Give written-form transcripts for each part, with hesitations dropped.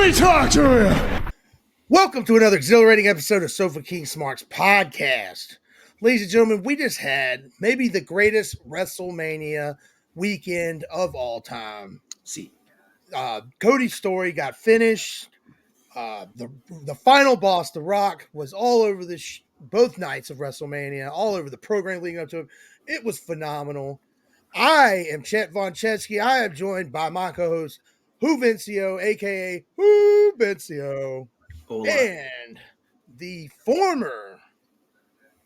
me talk to you. Welcome to another exhilarating episode of Sofa King Smart's podcast. Ladies and gentlemen, we just had maybe the greatest WrestleMania weekend of all time. See, Cody's story got finished. The final boss, The Rock, was all over both nights of WrestleMania, all over the program leading up to it. It was phenomenal. I am Chet Von Chetsky. I am joined by my co-host, Who Vincio, a.k.a. Who Vincio. hola. And the former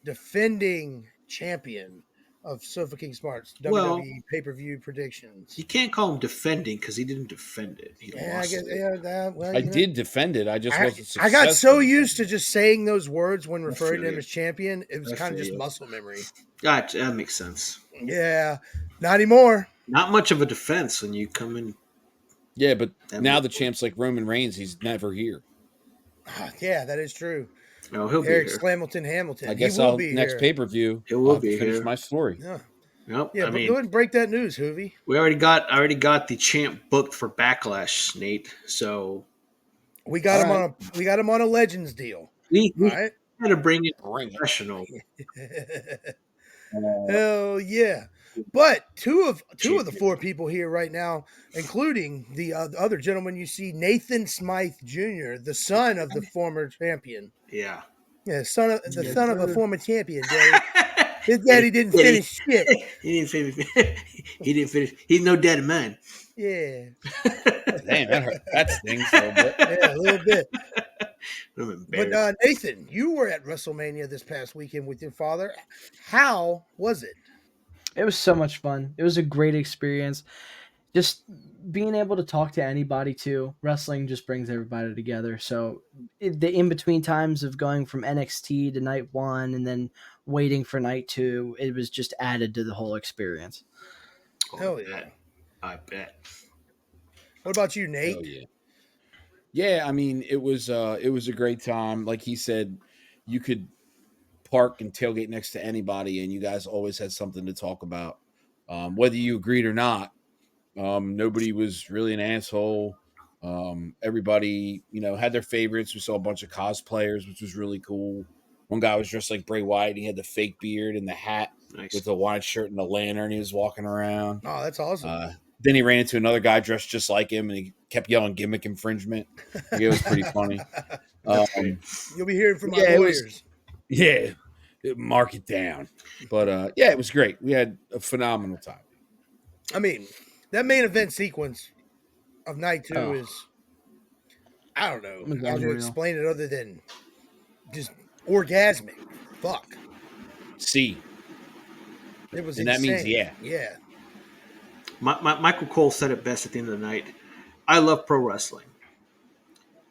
defending champion of Sofa King Smart's WWE pay-per-view predictions. You can't call him defending because he didn't defend it. He I lost guess, it. I did defend it. I just wasn't successful. I got so used to just saying those words when referring to him you. as champion. It was I kind of feel just you. muscle memory. That makes sense. Yeah, not anymore. Not much of a defense when you come in. Yeah, but now the champ's like Roman Reigns. He's never here. Yeah, that is true. No, he'll Eric be here. Slamilton Hamilton. I guess he will I'll be next here. pay-per-view. He will I'll be finish here. my story. Yeah, Nope. yeah. I But mean, go ahead and break that news, Hoovy. I already got the champ booked for Backlash, Nate. So We got him on a Legends deal. we All right. had to bring in Bring it. professional. Hell yeah! But two of the four people here right now, including the other gentleman you see, Nathan Smythe Jr., the son of the former champion. Yeah. Yeah, son of a former champion. Daddy. His daddy didn't finish shit. He didn't finish. He didn't finish. He's no dad of mine. Yeah, Damn, that hurt. That stings a little bit. yeah, a little bit. I'm embarrassed. But Nathan, you were at WrestleMania this past weekend with your father. How was it? It was so much fun. It was a great experience. Just being able to talk to anybody too. Wrestling just brings everybody together. So the in-between times of going from NXT to night one and then waiting for night two, it was just added to the whole experience. Hell yeah. I bet. What about you, Nate? Oh yeah. Yeah, I mean, it was a great time. Like he said, you could park and tailgate next to anybody, and you guys always had something to talk about, whether you agreed or not. Nobody was really an asshole. Everybody, had their favorites. We saw a bunch of cosplayers, which was really cool. One guy was dressed like Bray Wyatt. He had the fake beard and the hat with the wide shirt and the lantern. He was walking around. Oh, that's awesome. Then he ran into another guy dressed just like him, and he kept yelling gimmick infringement. It was pretty funny. You'll be hearing from my yeah, lawyers. Mark it down. But, it was great. We had a phenomenal time. I mean, that main event sequence of night two is, I don't know how to explain it other than just orgasmic. Fuck. See. It was and insane. That means yeah. Yeah. Michael Cole said it best at the end of the night. I love pro wrestling.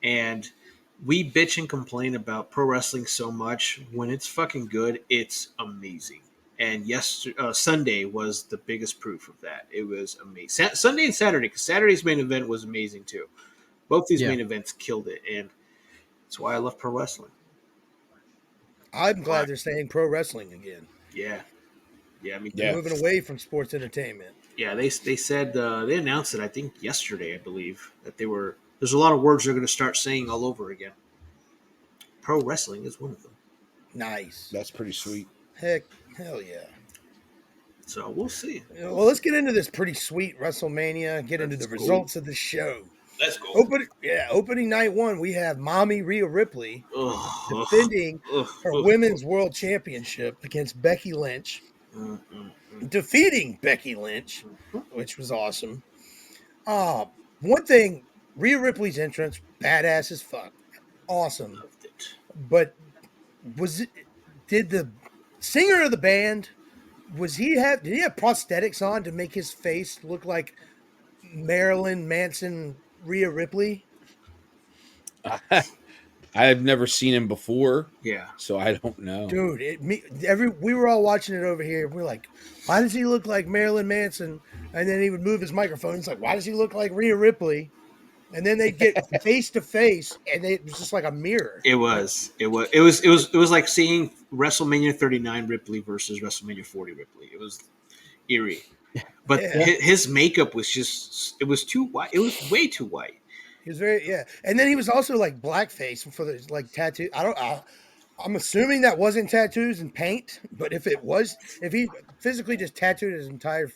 And we bitch and complain about pro wrestling so much. When it's fucking good, it's amazing. And Sunday was the biggest proof of that. It was amazing. Sunday and Saturday, because Saturday's main event was amazing too. Both these main events killed it. And that's why I love pro wrestling. I'm glad they're saying pro wrestling again. Yeah. Yeah, I mean, They're moving away from sports entertainment. Yeah, they said they announced it. I think yesterday, I believe that there's a lot of words they're going to start saying all over again. Pro wrestling is one of them. Nice. That's pretty sweet. Hell yeah. So we'll see. Well, let's get into this pretty sweet WrestleMania. Get into the results of the show. Let's go. Opening night one, we have Mommy Rhea Ripley defending her Women's World Championship against Becky Lynch. Defeating Becky Lynch, which was awesome. One thing, Rhea Ripley's entrance, badass as fuck. Awesome. Loved it. But did the singer of the band, did he have prosthetics on to make his face look like Marilyn Manson Rhea Ripley? I've never seen him before. Yeah. So I don't know. Dude, we were all watching it over here. We're like, why does he look like Marilyn Manson? And then he would move his microphone. It's like, why does he look like Rhea Ripley? And then they get face to face, and it was just like a mirror. It was like seeing WrestleMania 39 Ripley versus WrestleMania 40 Ripley. It was eerie. But his makeup was it was too white. It was way too white. He was very and then he was also like blackface for the like tattoo. I'm assuming that wasn't tattoos and paint, but if it was, if he physically just tattooed his entire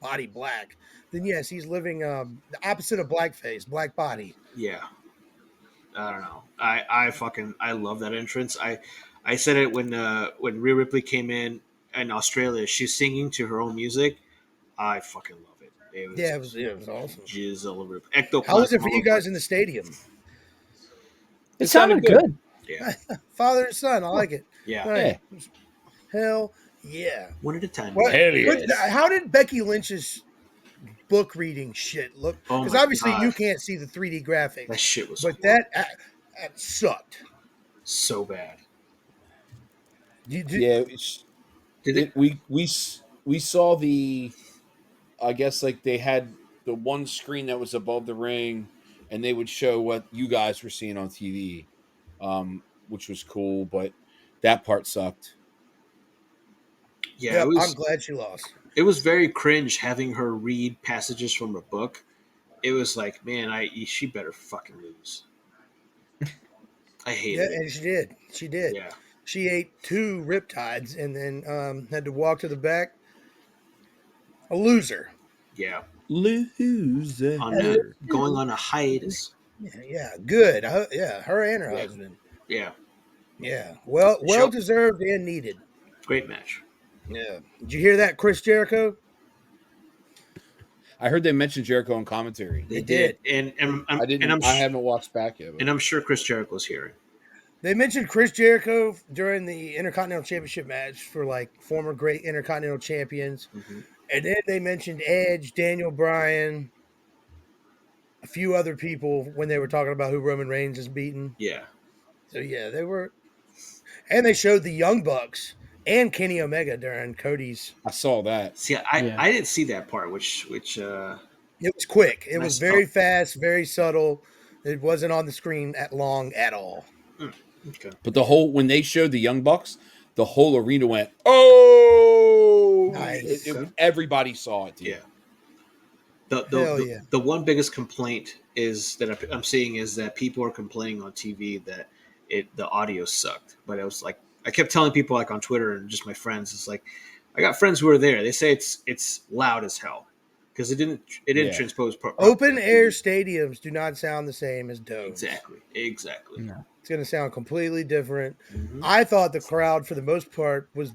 body black, then yes, he's living the opposite of blackface, black body. Yeah. I don't know. I love that entrance. I said it when Rhea Ripley came in Australia. She's singing to her own music. I fucking love it. It was It was awesome. Jizzle Rip. How was it for Ectoplasm. you guys in the stadium? It sounded good. Yeah. Father and son, I like it. Yeah. Right. Hell yeah. One at a time. What, Hell yes. how did Becky Lynch's book reading shit look? Oh Because my obviously God. you can't see the 3D graphics. That shit was but horrible. that sucked. So bad. Yeah, Did it? we saw the, I guess like they had the one screen that was above the ring, and they would show what you guys were seeing on TV, which was cool, but that part sucked. Yeah, Yep, it was. I'm glad she lost. It was very cringe having her read passages from a book. It was like, man, she better fucking lose. I hated Yeah, it. and she did. She did. Yeah. She ate 2 riptides and then had to walk to the back. A loser. Yeah. Loser. Going on a hiatus. Yeah. Good. Her and her Yeah. husband. Yeah. Yeah. Well deserved and needed. Great match. Yeah. Did you hear that, Chris Jericho? I heard they mentioned Jericho in commentary. They did. And I didn't. I haven't watched back yet. And I'm sure Chris Jericho's hearing. They mentioned Chris Jericho during the Intercontinental Championship match for like former great Intercontinental champions. Mm-hmm. And then they mentioned Edge, Daniel Bryan, a few other people when they were talking about who Roman Reigns has beaten. Yeah. So yeah, they were, and they showed the Young Bucks and Kenny Omega during Cody's. I saw that. See, I didn't see that part, which It was quick. It was very fast, very subtle. It wasn't on the screen long at all. Okay. But when they showed the Young Bucks, the whole arena went, "Oh!" Nice. Everybody saw it. Dude. Yeah. The The one biggest complaint is that I'm seeing is that people are complaining on TV that the audio sucked. But it was like I kept telling people like on Twitter and just my friends, it's like I got friends who are there. They say it's loud as hell because it didn't transpose. Open air stadiums do not sound the same as domes. Exactly. No. It's going to sound completely different. Mm-hmm. I thought the crowd, for the most part, was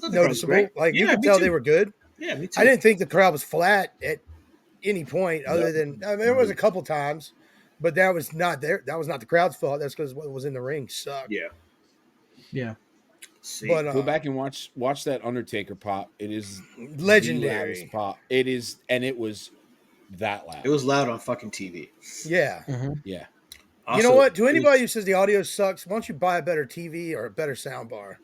noticeable. Like you could me tell too. they were good. Yeah, me too. I didn't think the crowd was flat at any point, other than there was a couple times, but that was not there. That was not the crowd's fault. That's because what was in the ring sucked. Yeah. Yeah. See, But Go back and watch that Undertaker pop. It is legendary the loudest pop. It is, and it was that loud. it was loud on fucking TV. Yeah. Mm-hmm. Yeah. You know what? To anybody who says the audio sucks, why don't you buy a better TV or a better sound bar?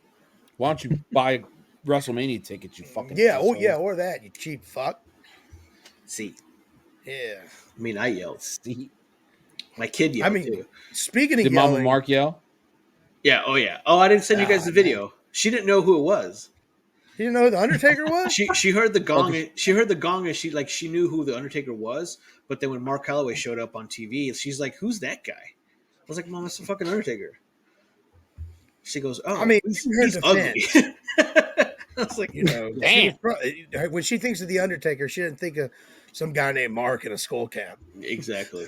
Why don't you buy WrestleMania tickets? You fucking Oh asshole. yeah, or that, you cheap fuck. See, Yeah. I mean, I yelled. See, My kid yelled too. Speaking of did yelling, Mama Mark yell? Yeah. Oh yeah. Oh, I didn't send you guys the video. She didn't know who it was. you know who the Undertaker was? She heard the gong. She heard the gong, and she knew who the Undertaker was. But then when Mark Calloway showed up on TV, she's like, "Who's that guy?" I was like, "Mom, it's the fucking Undertaker." She goes, "Oh, I mean, he's ugly." I was like, Damn. When she thinks of the Undertaker, she didn't think of some guy named Mark in a skull cap. exactly.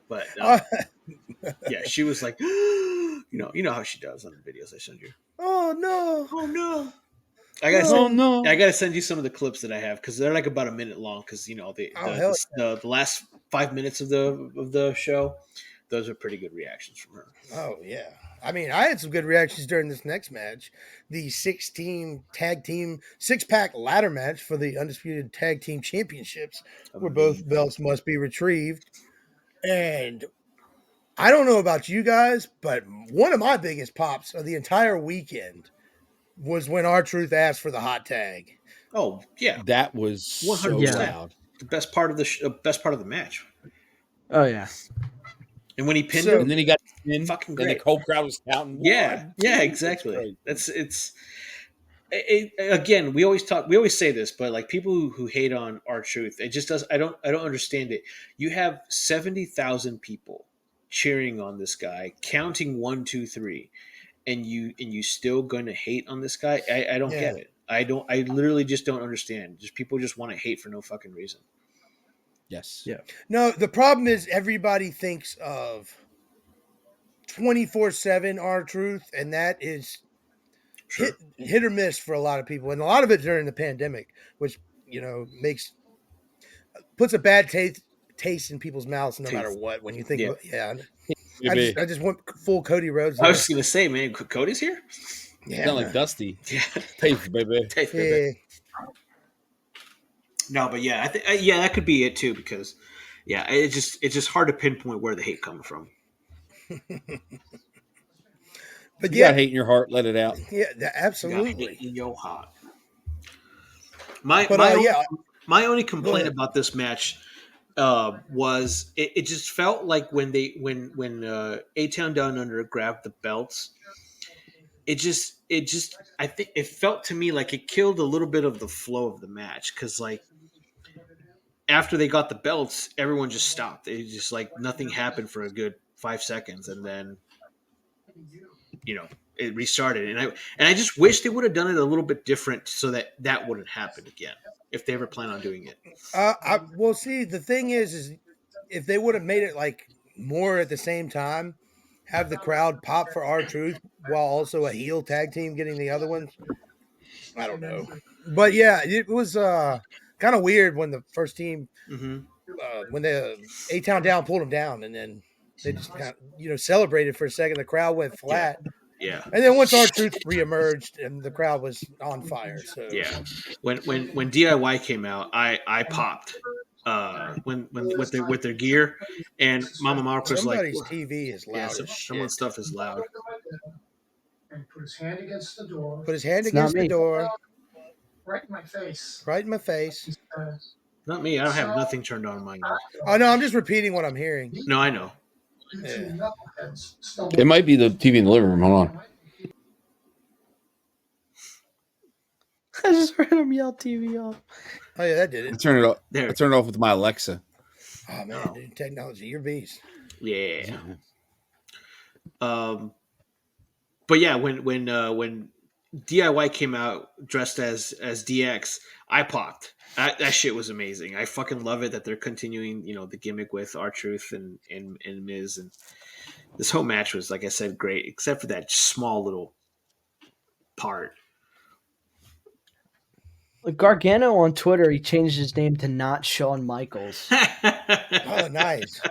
But yeah, she was like, you know how she does on the videos I send you. Oh no! I gotta Oh no! I gotta send you some of the clips that I have because they're like about a minute long. Because the last 5 minutes of the show, those are pretty good reactions from her. Oh yeah. I mean, I had some good reactions during this next match, the 6-team tag team 6-pack ladder match for the undisputed tag team championships, where both belts must be retrieved. And I don't know about you guys, but one of my biggest pops of the entire weekend was when R-Truth asked for the hot tag. Oh yeah, That was so 100%. loud. the best part of the match. Oh yeah. And when he pinned So- him, And then he got pinned, Fucking and the great. whole crowd was counting. yeah, One, two. exactly. It's It's Again, we always say this, but like people who hate on R-Truth, it just does. I don't understand it. You have 70,000 people cheering on this guy, counting 1, 2, 3, and you still going to hate on this guy. I don't Yeah. get it. I literally just don't understand. Just people just want to hate for no fucking reason. Yes. Yeah. No, the problem is everybody thinks of 24/7 R-Truth, and that is Sure. hit or miss for a lot of people, and a lot of it during the pandemic, which puts a bad taste in people's mouths no matter Taste. what. When you think Yeah. about, yeah, Maybe. I just went full Cody Rhodes I there. was just gonna say, man, Cody's here. Yeah, Sound like Dusty. Yeah. Taste, baby. Taste, baby. yeah. No, but yeah, I think yeah, that could be it too because yeah, it's just hard to pinpoint where the hate comes from. But You yeah, got hate in your heart, let it out. yeah, You got absolutely. hate in your heart. My But yeah, my only complaint ahead. about this match was it just felt like when A Town Down Under grabbed the belts, it just I think it felt to me like it killed a little bit of the flow of the match because like after they got the belts, everyone just stopped. It just like nothing happened for a good 5 seconds, and then it restarted. And I just wish they would have done it a little bit different so that that wouldn't happen again if they ever plan on doing it. Well, see, the thing is if they would have made it like more at the same time, have the crowd pop for R-Truth while also a heel tag team getting the other ones. I don't know, but yeah, it was kind of weird when the first team Mm-hmm. when the A Town Down pulled them down, and then they just kind of celebrated for a second. The crowd went Yeah, flat, yeah, and then once R-Truth reemerged, and the crowd was on fire. So yeah. When DIY came out, I popped. When with their gear, and Mama Mark was like, somebody's TV is yeah, loud as shit. someone's stuff is loud. And put his hand against the door. Put his hand It's not against the me. door, Right in my face. right in my face. He says, Not me. I don't have nothing turned on my end. Oh no, I'm just repeating what I'm hearing. No, I know. "You Yeah. two knuckleheads stumbled It might be the TV in the living room. Hold on. I just heard him yell TV off. Oh yeah, that did I it. turn it off. There. I turn it off with my Alexa. Oh man, No. dude, technology, you're beast. Yeah. But yeah, when DIY came out dressed as DX, I popped. That shit was amazing. I fucking love it that they're continuing, the gimmick with R-Truth and Miz, and this whole match was, like I said, great, except for that small little part. Like Gargano on Twitter, he changed his name to not Shawn Michaels. Oh, nice.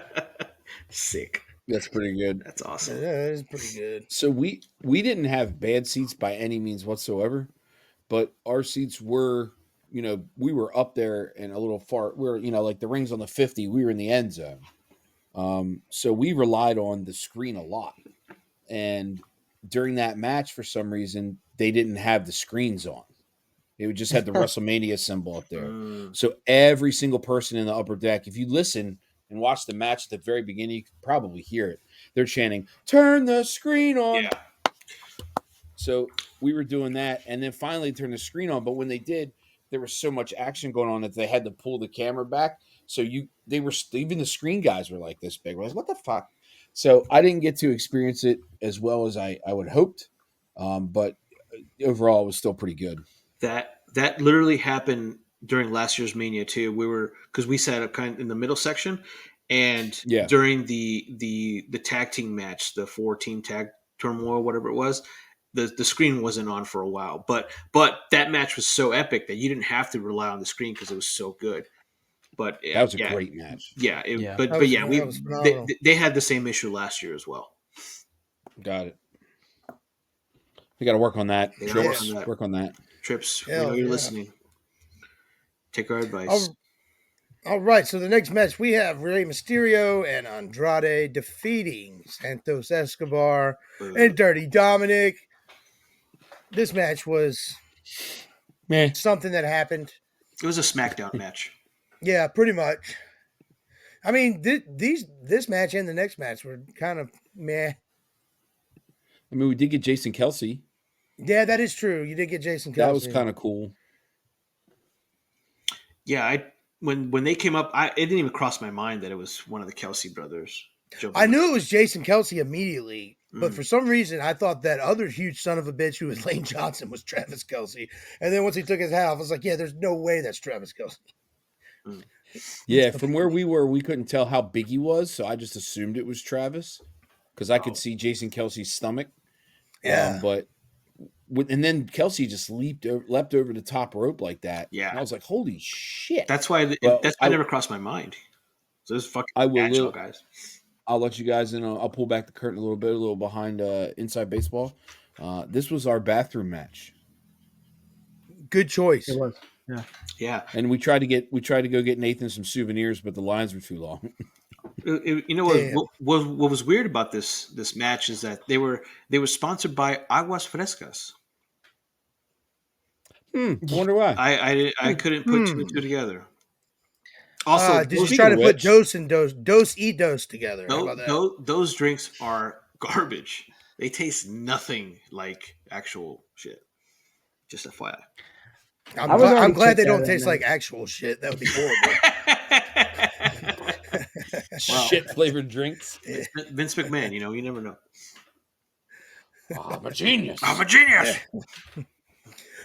Sick. That's pretty good. That's Yeah, awesome. that is pretty good. So we didn't have bad seats by any means whatsoever, but our seats were, we were up there and a little far. We're, like the rings on the 50, we were in the end zone. So we relied on the screen a lot. And during that match, for some reason, they didn't have the screens on. It just had the WrestleMania symbol up there. So every single person in the upper deck, if you listen and watch the match at the very beginning, you could probably hear it. They're chanting, "Turn the screen on." Yeah. So we were doing that, and then finally turned the screen on. But when they did, there was so much action going on that they had to pull the camera back. So they were even the screen guys were like this big. I was like, what the fuck? So I didn't get to experience it as well as I would hoped, but overall, it was still pretty good. That literally happened during last year's Mania too. Because we sat up kind of in the middle section, and Yeah. during the tag team match, the 4-team tag turmoil, whatever it was, the screen wasn't on for a while. But that match was so epic that you didn't have to rely on the screen because it was so good. But That was a great match. Yeah, Yeah. but That yeah, was phenomenal. they had the same issue last year as well. Got it. We got to work on that. They gotta Trips, work on that. work on that. Trips, we Hell know you're yeah. listening. Take our advice. All right, so the next match we have Rey Mysterio and Andrade defeating Santos Escobar and Dirty Dominic. This match was Man, something that happened. It was a SmackDown match. Yeah, pretty much. I mean, this match and the next match were kind of meh. I mean, we did get Jason Kelsey. Yeah, that is true. You did get Jason Kelsey. That was kind of cool. Yeah, when they came up, it didn't even cross my mind that it was one of the Kelsey brothers. I knew it was Jason Kelsey immediately, but Mm. for some reason I thought that other huge son of a bitch who was Lane Johnson was Travis Kelsey. And then once he took his hat off, I was like, yeah, there's no way that's Travis Kelsey. Yeah, from where we were, we couldn't tell how big he was, so I just assumed it was Travis because I could see Jason Kelsey's stomach. Yeah. And then Kelsey just leapt over the top rope like that. Yeah. And I was like, holy shit. That's why Well, that's why it never crossed my mind. So this fucking I will match, guys. I'll let you guys in. I'll pull back the curtain a little behind Inside Baseball. This was our bathroom match. Good choice. It was. Yeah. And we tried to go get Nathan some souvenirs, but the lines were too long. You know what was weird about this match is that they were sponsored by Aguas Frescas. I wonder why. I couldn't put two and two together. Also, did you try to put dose and eat dose together? How about that? Those drinks are garbage. They taste nothing like actual shit. Just FYI. I'm glad they don't taste like actual shit. That would be horrible. Shit flavored drinks. Vince McMahon, you never know. I'm a genius. I'm a genius. Yeah.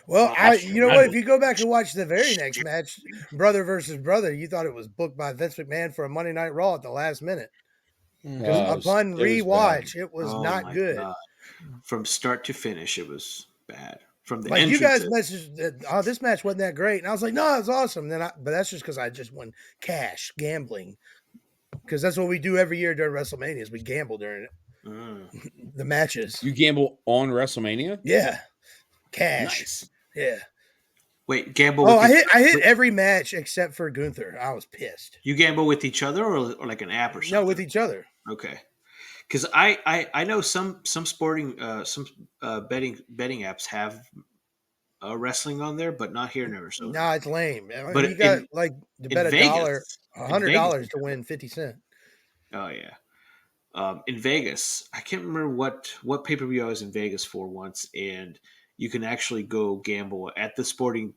Well, you know what? If you go back and watch the very next match, brother versus brother, you thought it was booked by Vince McMahon for a Monday Night Raw at the last minute. Upon rewatch, it was not good. God. From start to finish, it was bad. From the you guys messaged that this match wasn't that great, and I was like, no, it's awesome. But that's just because I just won cash gambling, because that's what we do every year during WrestleMania is we gamble during it. The matches. You gamble on WrestleMania? Yeah, cash. Nice. Yeah. Wait, gamble. Oh, I hit every match except for Gunther. I was pissed. You gamble with each other or like an app or something? No, with each other. Okay. Because I know some sporting betting apps have wrestling on there, but not here in Arizona. No, it's lame. But you got to bet $100 to win 50 cents. Oh yeah. In Vegas, I can't remember what pay-per-view I was in Vegas for once, and you can actually go gamble at the sporting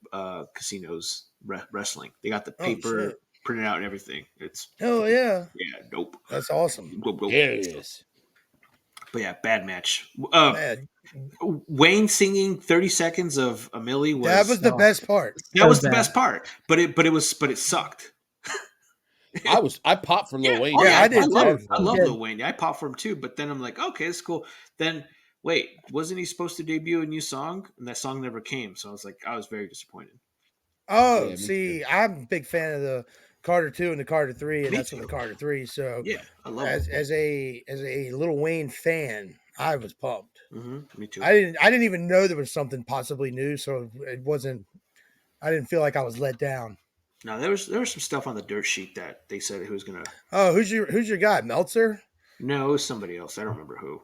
casinos wrestling. They got the paper printed out and everything. It's yeah. Yeah, dope. That's awesome. Dope. There it is. But yeah, bad match. Bad. Wayne singing 30 seconds of a Millie was the best part. That was the best part. But it sucked. I popped for Lil Wayne. Yeah, I did too. I love Lil Wayne. Yeah, I popped for him too. But then I'm like, okay, that's cool. Then wait, wasn't he supposed to debut a new song? And that song never came. So I was very disappointed. Oh, yeah, see, I'm a big fan of the Carter 2 and the Carter 3, and that's from the Carter 3. So yeah, I love it. As a Lil Wayne fan, I was pumped. Mm-hmm, me too. I didn't even know there was something possibly new, so it wasn't. I didn't feel like I was let down. No, there was some stuff on the dirt sheet that they said who was gonna. Oh, who's your guy, Meltzer? No, it was somebody else. I don't remember who.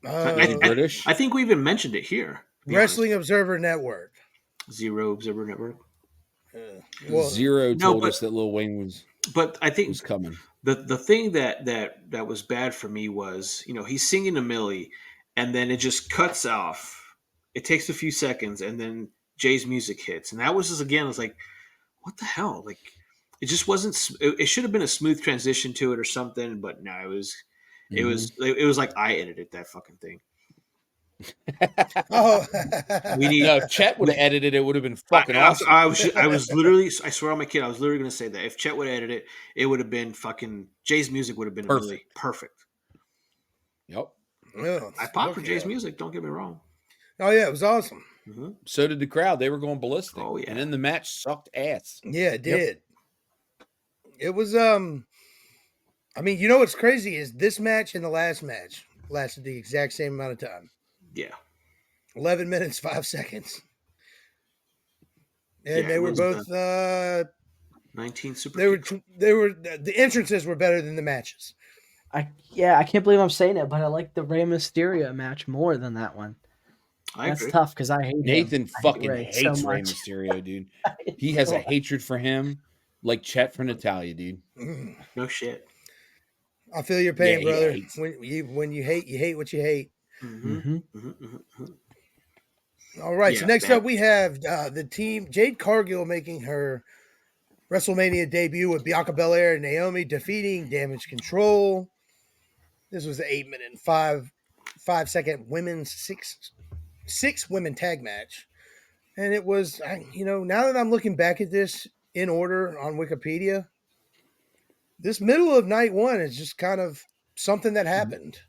British. I think we even mentioned it here. Wrestling Observer Network. Zero Observer Network. Zero told us that Lil Wayne was. But I think was coming. The thing that was bad for me was he's singing a Millie, and then it just cuts off. It takes a few seconds, and then Jay's music hits, and that was just again. I was like, what the hell? Like, it just wasn't. It should have been a smooth transition to it or something, but no, it was. It was like I edited that fucking thing. Oh, if Chet would have edited it, would have been fucking awesome. I was literally. I swear on my kid, I was literally going to say that if Chet would have edited it would have been fucking. Jay's music would have been really perfect. Yep. Yeah, I popped for Jay's music. Don't get me wrong. Oh yeah, it was awesome. Mm-hmm. So did the crowd. They were going ballistic. Oh yeah, and then the match sucked ass. Yeah, it did. It was. I mean, what's crazy is this match and the last match lasted the exact same amount of time. Yeah. 11 minutes, 5 seconds. And they were both 19 super. They were the entrances were better than the matches. I can't believe I'm saying it, but I like the Rey Mysterio match more than that one. That's agree. tough because I hate Nathan him. fucking hates Rey Mysterio, dude. He has a hatred for him like Chet for Natalia, dude. No shit. I feel your pain, brother. Hates. When you hate, you hate what you hate. Mm-hmm. Mm-hmm. Mm-hmm. All right. So Yeah, next bad. up, we have the team Jade Cargill making her WrestleMania debut with Bianca Belair and Naomi defeating Damage Control. This was the 8-minute and 5-second women's six women tag match, and it was now that I'm looking back at this in order on Wikipedia, this middle of night one is just kind of something that happened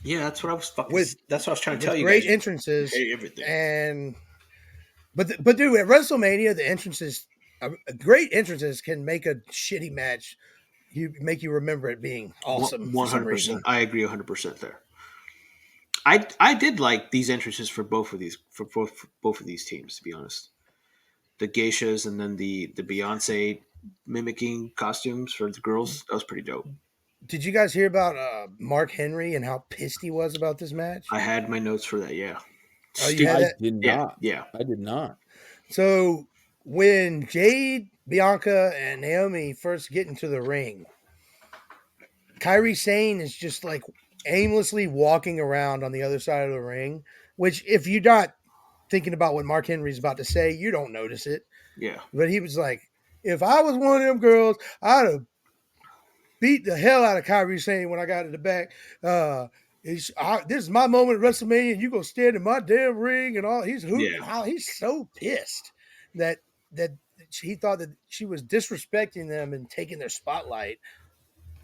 Yeah, that's what I was fucking. with That's what I was trying to tell with you great guys. entrances Hate everything. and but dude, at WrestleMania the entrances, great entrances can make a shitty match make you remember it being awesome for some 100%. reason. I agree 100% there. I did like these entrances for both of these teams, to be honest. The geishas and then the Beyonce mimicking costumes for the girls, that was pretty dope. Did you guys hear about Mark Henry and how pissed he was about this match? I had my notes for that. Yeah. Oh, you had I that? did Yeah, not. yeah. I did not. So when Jade, Bianca, and Naomi first get into the ring, Kairi Sane is just like aimlessly walking around on the other side of the ring, which if you're not thinking about what Mark Henry's about to say, you don't notice it. Yeah. But he was like, if I was one of them girls, I'd have beat the hell out of Kairi Sane when I got to the back. This is my moment at WrestleMania, and you go stand in my damn ring and all. He's hooting. Yeah. He's so pissed that he thought that she was disrespecting them and taking their spotlight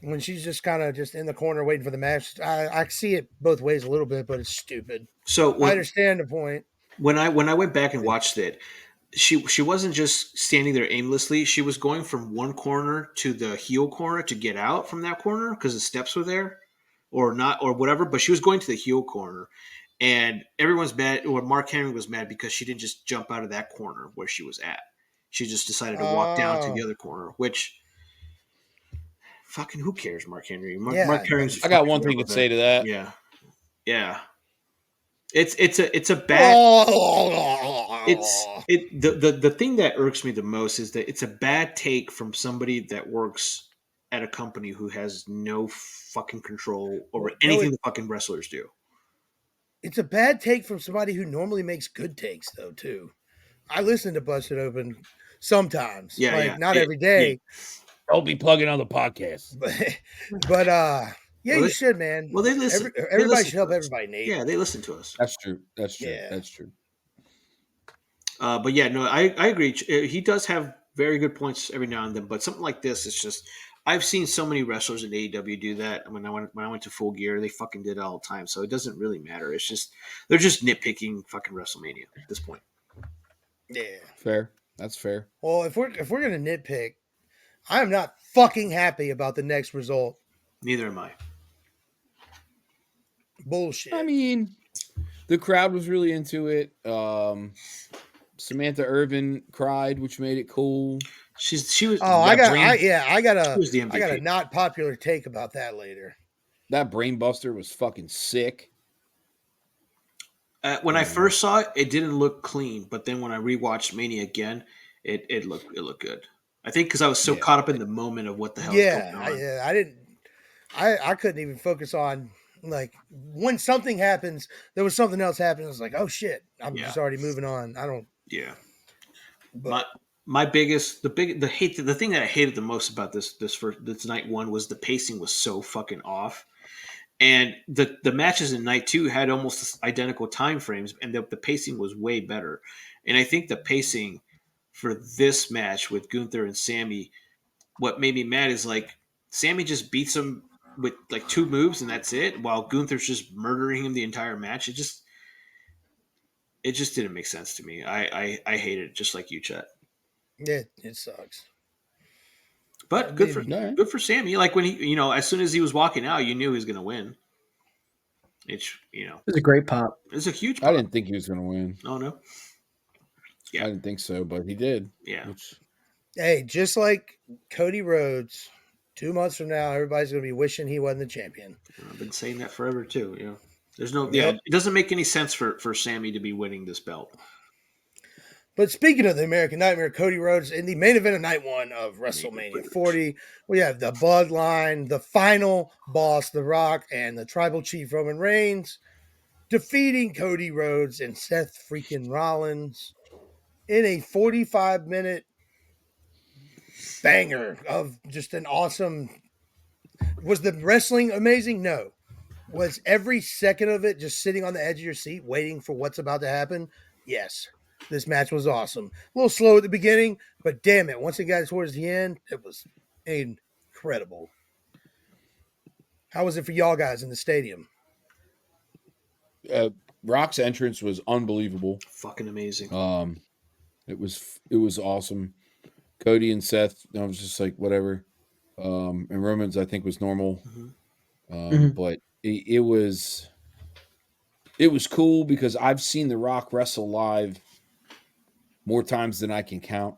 when she's just kind of just in the corner waiting for the match. I see it both ways a little bit, but it's stupid. So I understand the point. when I went back and watched it, she wasn't just standing there aimlessly. She was going from one corner to the heel corner to get out from that corner because the steps were there, or not, or whatever. But she was going to the heel corner, and everyone's mad. Or Mark Henry was mad because she didn't just jump out of that corner where she was at. She just decided to walk down to the other corner, which fucking who cares, Mark Henry? Mark Henry's. I got one thing to say to that. Yeah, yeah. It's a bad. The thing that irks me the most is that it's a bad take from somebody that works at a company who has no fucking control over anything the fucking wrestlers do. It's a bad take from somebody who normally makes good takes, though. Too, I listen to Busted Open sometimes, not every day. Don't be plugging on the podcast. But you should, man. Well, they listen. Everybody should help everybody, Nate. Yeah, they listen to us. That's true. Yeah. That's true. But yeah, no, I agree. He does have very good points every now and then, but something like this, it's just I've seen so many wrestlers in AEW do that. When I went to Full Gear, they fucking did it all the time. So it doesn't really matter. It's just they're just nitpicking fucking WrestleMania at this point. Yeah, fair. That's fair. Well, if we're gonna nitpick, I am not fucking happy about the next result. Neither am I. Bullshit. I mean, the crowd was really into it. Samantha Irvin cried, which made it cool. She was. Oh, I got a not popular take about that later. That brainbuster was fucking sick. When I first saw it, it didn't look clean, but then when I rewatched Mania again, it looked good. I think because I was so caught up in the moment of what the hell was going on. I couldn't even focus on, like, when something happens, there was something else happening. I was like, oh shit, I'm just already moving on. I don't. Yeah. But the thing that I hated the most about this night one was the pacing was so fucking off. And the matches in night two had almost identical time frames, and the pacing was way better. And I think the pacing for this match with Gunther and Sammy, what made me mad is like Sammy just beats him with like 2 moves and that's it, while Gunther's just murdering him the entire match. It just didn't make sense to me. I hated it just like you, Chet. It sucks. But good for Sammy. Like when he, as soon as he was walking out, you knew he was going to win. It was a great pop. It was a huge pop. I didn't think he was going to win. Oh no. Yeah. I didn't think so, but he did. Yeah. Hey, just like Cody Rhodes, 2 months from now, everybody's going to be wishing he wasn't the champion. I've been saying that forever too. There's no. Yeah. It doesn't make any sense for Sammy to be winning this belt. But speaking of the American Nightmare, Cody Rhodes, in the main event of night one of WrestleMania 40, we have the Bloodline, the final boss, The Rock, and the Tribal Chief Roman Reigns defeating Cody Rhodes and Seth freaking Rollins in a 45-minute banger of just an awesome. Was the wrestling amazing? No. Was every second of it just sitting on the edge of your seat waiting for what's about to happen? Yes. This match was awesome. A little slow at the beginning, but damn it, once it got towards the end, it was incredible. How was it for y'all guys in the stadium? Rock's entrance was unbelievable. Fucking amazing. It was awesome. Cody and Seth, I was just like whatever. And Roman's I think was normal. But it was cool because I've seen The Rock wrestle live more times than I can count.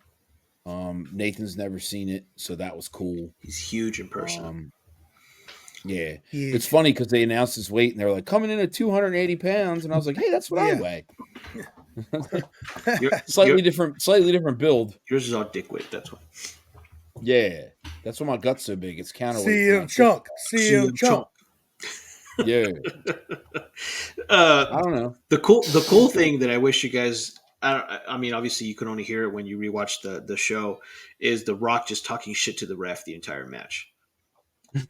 Nathan's never seen it, so that was cool. He's huge in person. Yeah. Huge. It's funny because they announced his weight and they're like coming in at 280 pounds, and I was like, hey, that's what I weigh. Slightly different build. Yours is all dick weight, that's why. Yeah. That's why my gut's so big. It's counterweight. CM Chunk. CM Chunk. Yeah. I don't know. The cool thing that I wish you guys, I mean, obviously you can only hear it when you rewatch the show, is The Rock just talking shit to the ref the entire match.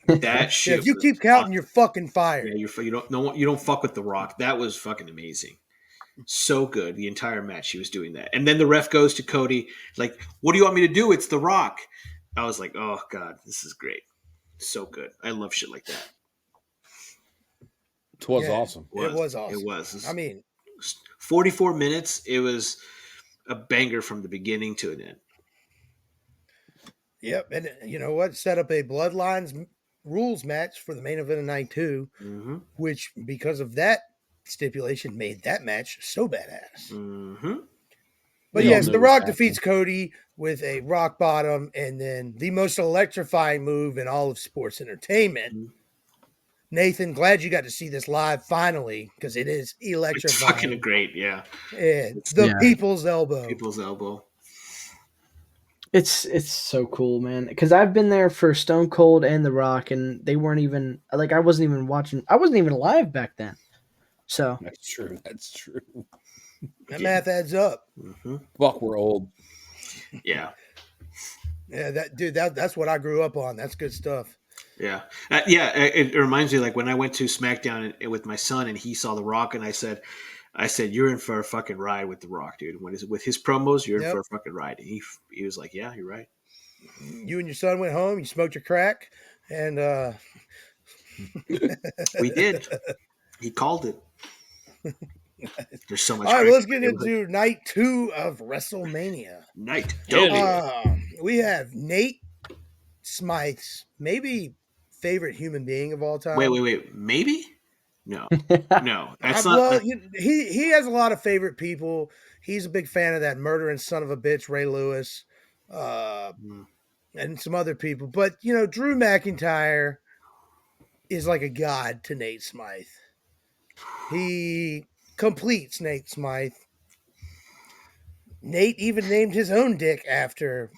That shit. Yeah, if you keep counting, you're fucking fired. Yeah, you don't fuck with The Rock. That was fucking amazing. So good. The entire match he was doing that. And then the ref goes to Cody, like, what do you want me to do? It's The Rock. I was like, oh God, this is great. So good. I love shit like that. It was awesome. It was awesome. It was. I mean, 44 minutes. It was a banger from the beginning to an end. Yep. And you know what? Set up a Bloodlines rules match for the main event of night 2, which, because of that stipulation, made that match so badass. But yes, The Rock defeats Cody with a rock bottom and then the most electrifying move in all of sports entertainment. Nathan, glad you got to see this live finally, because it is electrifying. It's fucking great, yeah. It's the people's elbow. People's elbow. It's so cool, man. Because I've been there for Stone Cold and The Rock, and they weren't even like I wasn't even watching. I wasn't even live back then. So that's true. That's true. That math adds up. Fuck, we're old. Yeah. Yeah, that's what I grew up on. That's good stuff. Yeah. It reminds me, like, when I went to SmackDown with my son and he saw The Rock, and I said, you're in for a fucking ride with The Rock, dude. With his promos, you're in for a fucking ride. And he was like, yeah, you're right. You and your son went home, you smoked your crack, and we did. He called it. There's so much. All right, well, let's get into night 2 of WrestleMania. Night. We have Nate Smythe's maybe favorite human being of all time. Wait. Maybe? No. No. That's not. Well, he has a lot of favorite people. He's a big fan of that murdering son of a bitch, Ray Lewis, and some other people. But, Drew McIntyre is like a god to Nate Smythe. He completes Nate Smythe. Nate even named his own dick after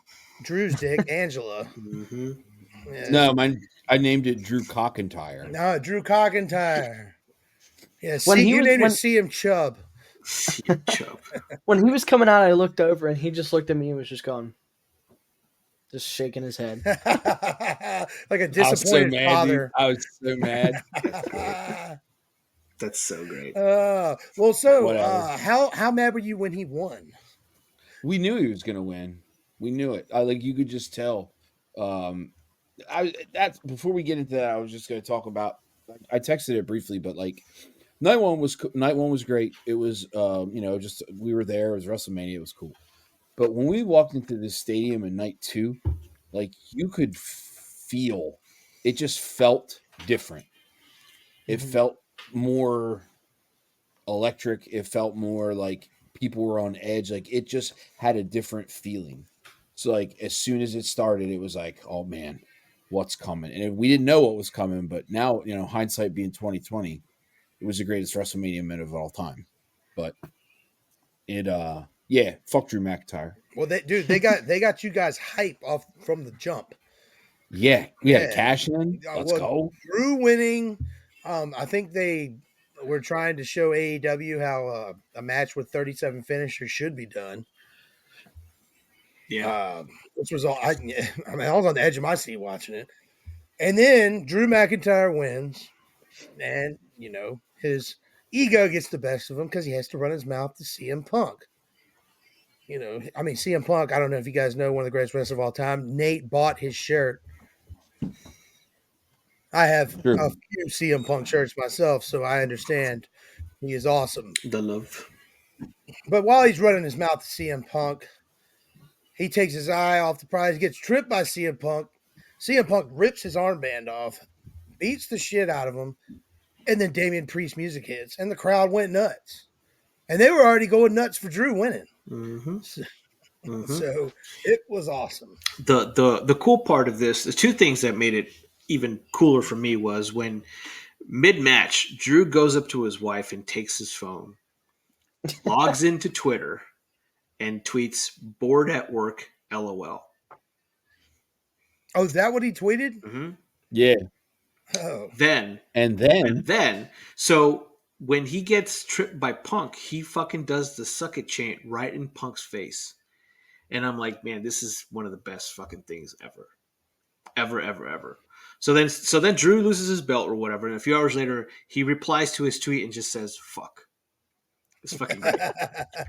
Drew's dick, Angela. Yeah. No, I named it Drew Cockentire. No, Drew Cockentire. Yeah, you named it CM Chubb. CM Chubb. When he was coming out, I looked over and he just looked at me and was just going, just shaking his head. Like a disappointed father. I was so mad. That's so great. Well, so how mad were you when he won? We knew he was going to win. We knew it. You could just tell. Before we get into that, I was just going to talk about. I texted it briefly, but night one was great. It was just we were there. It was WrestleMania. It was cool. But when we walked into this stadium in night 2, you could feel it. Just felt different. It felt more electric. It felt more like people were on edge. It just had a different feeling. So as soon as it started, it was like, oh man, what's coming? And we didn't know what was coming, but now, hindsight being 2020, it was the greatest WrestleMania event of all time. But it, fuck Drew McIntyre. Well, they got you guys hype off from the jump. Yeah, we had a cash in. Let's go. Drew winning. I think they we're trying to show AEW how a match with 37 finishers should be done. Yeah. Which was all I mean, I was on the edge of my seat watching it. And then Drew McIntyre wins, and his ego gets the best of him because he has to run his mouth to CM Punk. CM Punk, I don't know if you guys know, one of the greatest wrestlers of all time. Nate bought his shirt. I have True. a few CM Punk shirts myself, so I understand he is awesome. The love. But while he's running his mouth to CM Punk, he takes his eye off the prize, gets tripped by CM Punk. CM Punk rips his armband off, beats the shit out of him, and then Damian Priest music hits, and the crowd went nuts. And they were already going nuts for Drew winning. Mm-hmm. So it was awesome. The cool part of this, the two things that made it even cooler for me was when mid-match, Drew goes up to his wife and takes his phone, logs into Twitter, and tweets, "Bored at work, LOL." Oh, is that what he tweeted? Mm-hmm. Yeah. Oh. And then So when he gets tripped by Punk, he fucking does the suck it chant right in Punk's face. And I'm like, man, this is one of the best fucking things ever. Ever. So then Drew loses his belt or whatever, and a few hours later, he replies to his tweet and just says, "Fuck." It's fucking great.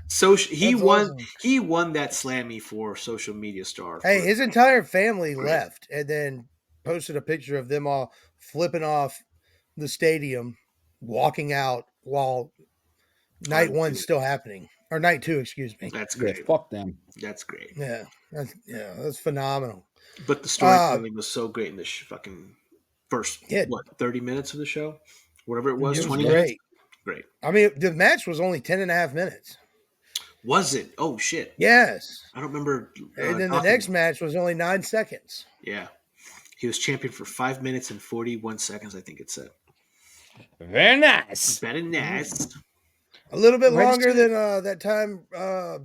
So he That's won. awesome. He won that Slammy for social media star. Hey, his entire family left and then posted a picture of them all flipping off the stadium, walking out while night one's still happening. Or night two, excuse me. That's yeah, great. fuck them. That's great. Yeah, that's phenomenal. But the storytelling was so great in the fucking first 30 minutes of the show, whatever it was, It was 20 great. minutes. Great. I mean, the match was only 10 and a half minutes. Was it? Oh shit. Yes. I don't remember. And then the next match was only 9 seconds. Yeah. He was champion for 5 minutes and 41 seconds, I think it said. Very nice. Very nice. A little bit Right, longer than that time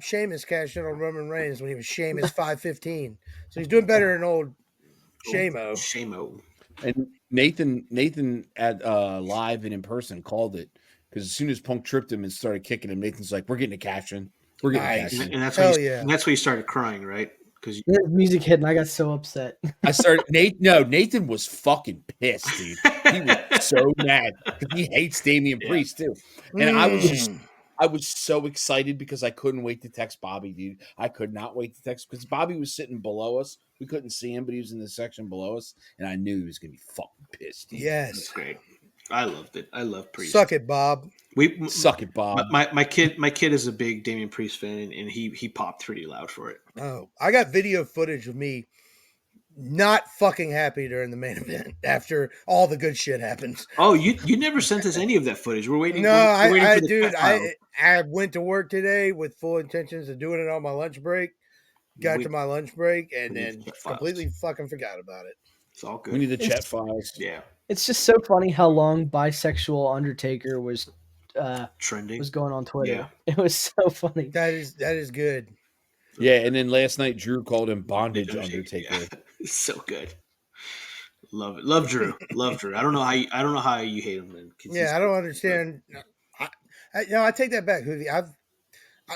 Sheamus cashed in on Roman Reigns when he was Sheamus 515. So he's doing better than old Shamo. Shamo. And Nathan at live and in person called it because as soon as Punk tripped him and started kicking him, Nathan's like, "We're getting a cash in. We're getting a cash in." And that's Hell why yeah. and that's why you started crying, right? Because The music hit, and I got so upset. I started Nathan was fucking pissed, dude. He was so mad because he hates Damian Priest too. And I was so excited because I couldn't wait to text Bobby, dude. I could not wait to text because Bobby was sitting below us. We couldn't see him, but he was in the section below us, and I knew he was gonna be fucking pissed. Dude. Yes. that's great. I loved it. I love Priest. Suck it, Bob. Suck it, Bob. My kid is a big Damian Priest fan, and he popped pretty loud for it. Oh, I got video footage of me not fucking happy during the main event after all the good shit happens. Oh, you never sent us any of that footage. We're waiting. No, we're waiting for the dude, chat file. I went to work today with full intentions of doing it on my lunch break. Got to my lunch break and we need then the chat files. completely fucking forgot about it. It's all We good. need the chat files. Yeah, It's just so funny how long bisexual Undertaker was trending. going on Twitter. Yeah. It was so funny. That is good. Yeah, and then last night Drew called him Bondage Undertaker. Yeah. It's so good. Love it. Love Drew. Love Drew. I don't know how you hate him. Man. Yeah, I don't understand. I take that back, Hoovy.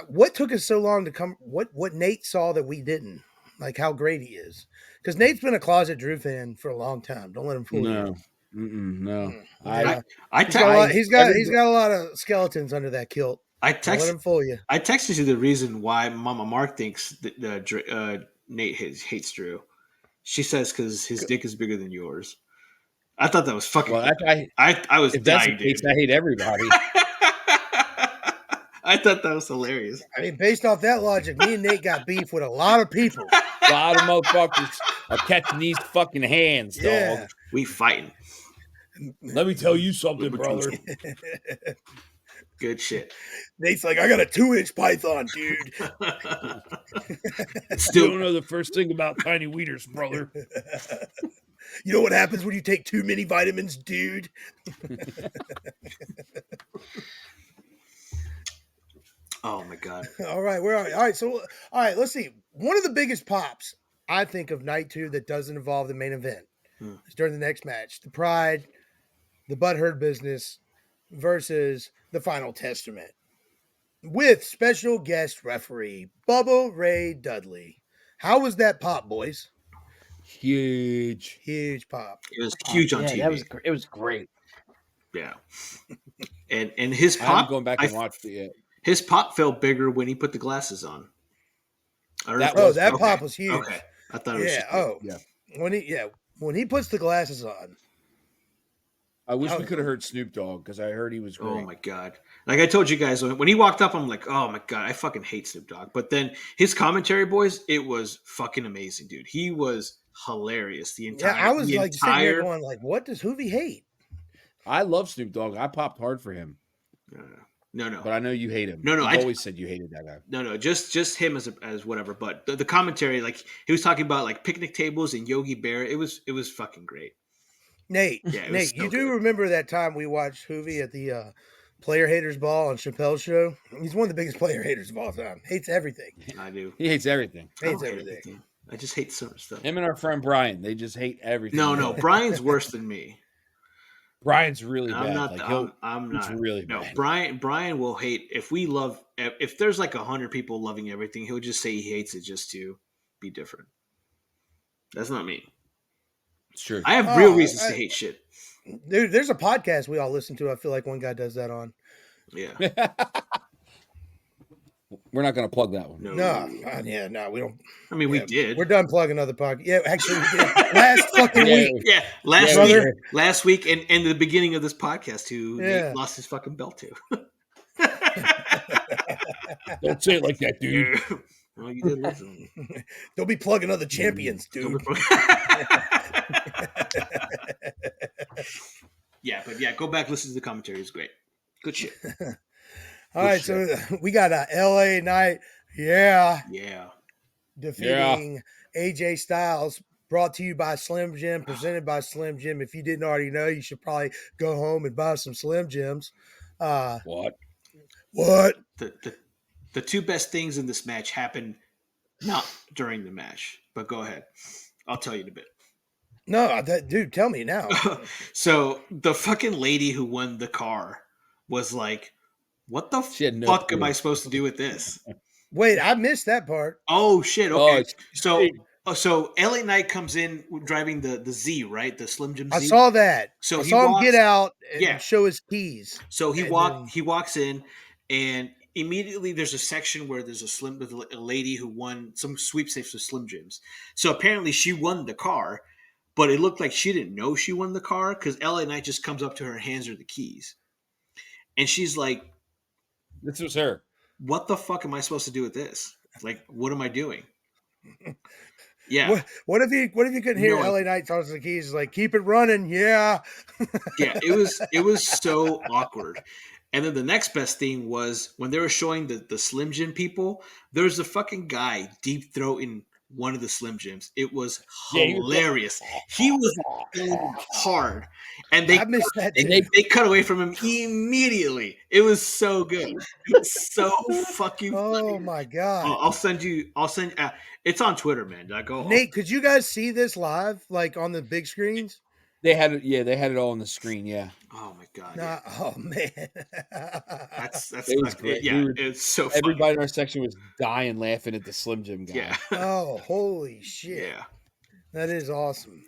What took us so long to come? What Nate saw that we didn't, like how great he is, because Nate's been a closet Drew fan for a long time. Don't let him fool you. No. He's got a lot of skeletons under that kilt. Don't let him fool you. I texted you the reason why Mama Mark thinks that Nate hates Drew. She says because his dick is bigger than yours. I thought that was fucking. Well, I was if that's dying, the case, dude. I hate everybody. I thought that was hilarious. I mean, based off that logic, me and Nate got beef with a lot of people. A lot of motherfuckers are catching these fucking hands, dog. Yeah. We fighting. Let me tell you something, brother. Good shit. Nate's like, I got a 2-inch python, dude. You don't know the first thing about tiny weeders, brother. You know what happens when you take too many vitamins, dude? Oh my god. All right, where are we? All right, so let's see. One of the biggest pops I think of night 2 that doesn't involve the main event is during the next match. The Pride, the Butthurt business versus the Final Testament with special guest referee Bubba Ray Dudley. How was that pop, boys? Huge. Huge pop. It was huge on Yeah, TV. that was it was great. Yeah, and his I haven't pop, gone back and watched it yet. his pop felt bigger when he put the glasses on. I don't know That if it was That big. pop was huge. Okay, I thought it was Yeah. just Oh, Yeah. when he puts the glasses on. I wish Oh. we could have heard Snoop Dogg because I heard he was great. Oh my god! Like I told you guys, when he walked up, I'm like, oh my god, I fucking hate Snoop Dogg. But then his commentary, boys, it was fucking amazing, dude. He was hilarious. The entire, Yeah, I was the like sitting there entire. going, like, what does Hoovy hate? I love Snoop Dogg. I popped hard for him, No. but I know you hate him. No, You've I- always said you hated that guy. No, just him as whatever. But the commentary, like he was talking about like picnic tables and Yogi Bear. It was fucking great. Nate, Yeah, it was Nate, so you do good. remember that time we watched Hoovy at the Player Haters Ball on Chappelle's show? He's one of the biggest player haters of all time. Hates everything. I do. He hates everything. I don't Hates hate everything. everything. I just hate some stuff. Him and our friend Brian, they just hate everything. No, Brian's worse than me. Brian's really I'm bad. not. Like, I'm he's not. really No, bad. Brian will hate if we love. If there's like 100 people loving everything, he'll just say he hates it just to be different. That's not me. It's true. I have real Oh, reasons to hate shit. Dude, there's a podcast we all listen to. I feel like one guy does that on. Yeah. We're not going to plug that one. No. No, we don't. I mean, we Yeah, did. We're done plugging other podcasts. Yeah, actually, we did. Last fucking Yeah. week. Yeah, last Yeah, week, brother. last week, and the beginning of this podcast, who Yeah. Nate lost his fucking belt to. Don't say it like that, dude. Well, you did listen. Don't be plugging other champions, Don't dude. be- yeah, but yeah, go back listen to the commentary. It's great. Good shit. All right, so we got a LA Knight, Yeah. defeating AJ Styles, brought to you by Slim Jim, presented by Slim Jim. If you didn't already know, you should probably go home and buy some Slim Jims. What? The two best things in this match happened not during the match, but go ahead. I'll tell you in a bit. No, dude, tell me now. So the fucking lady who won the car was like, what the She had no fuck am clue. I supposed to do with this? Wait, I missed that part. Oh shit. Oh, Okay. So LA Knight comes in driving the Z, right? The Slim Jim Z. I saw that. So I he saw him walks- get out and Yeah. show his keys. So he And walks in, and immediately there's a section where there's a lady who won some sweepstakes with Slim Jims. So apparently she won the car, but it looked like she didn't know she won the car because LA Knight just comes up to her and hands her the keys. And she's like, This was her. what the fuck am I supposed to do with this? Like, what am I doing? Yeah. What if you couldn't hear No, LA Knight toss the keys? He's like, keep it running, yeah. Yeah, it was so awkward. And then the next best thing was when they were showing the Slim Jim people, there's a fucking guy deep throating one of the Slim Jims. It was Yeah, he was hilarious. He was going hard. And they I missed that. and Too. they cut away from him immediately. It was so good. It was so fucking funny. Oh my god, I'll send it's on Twitter, man. Go Nate, could you guys see this live, like on the big screens? They had it. Yeah, they had it all on the screen. Yeah, Oh my god. Nah, oh man, That's It was great. Yeah, We were- it's so funny. everybody in our section was dying laughing at the Slim Jim guy. Yeah. oh holy shit, Yeah. that is awesome.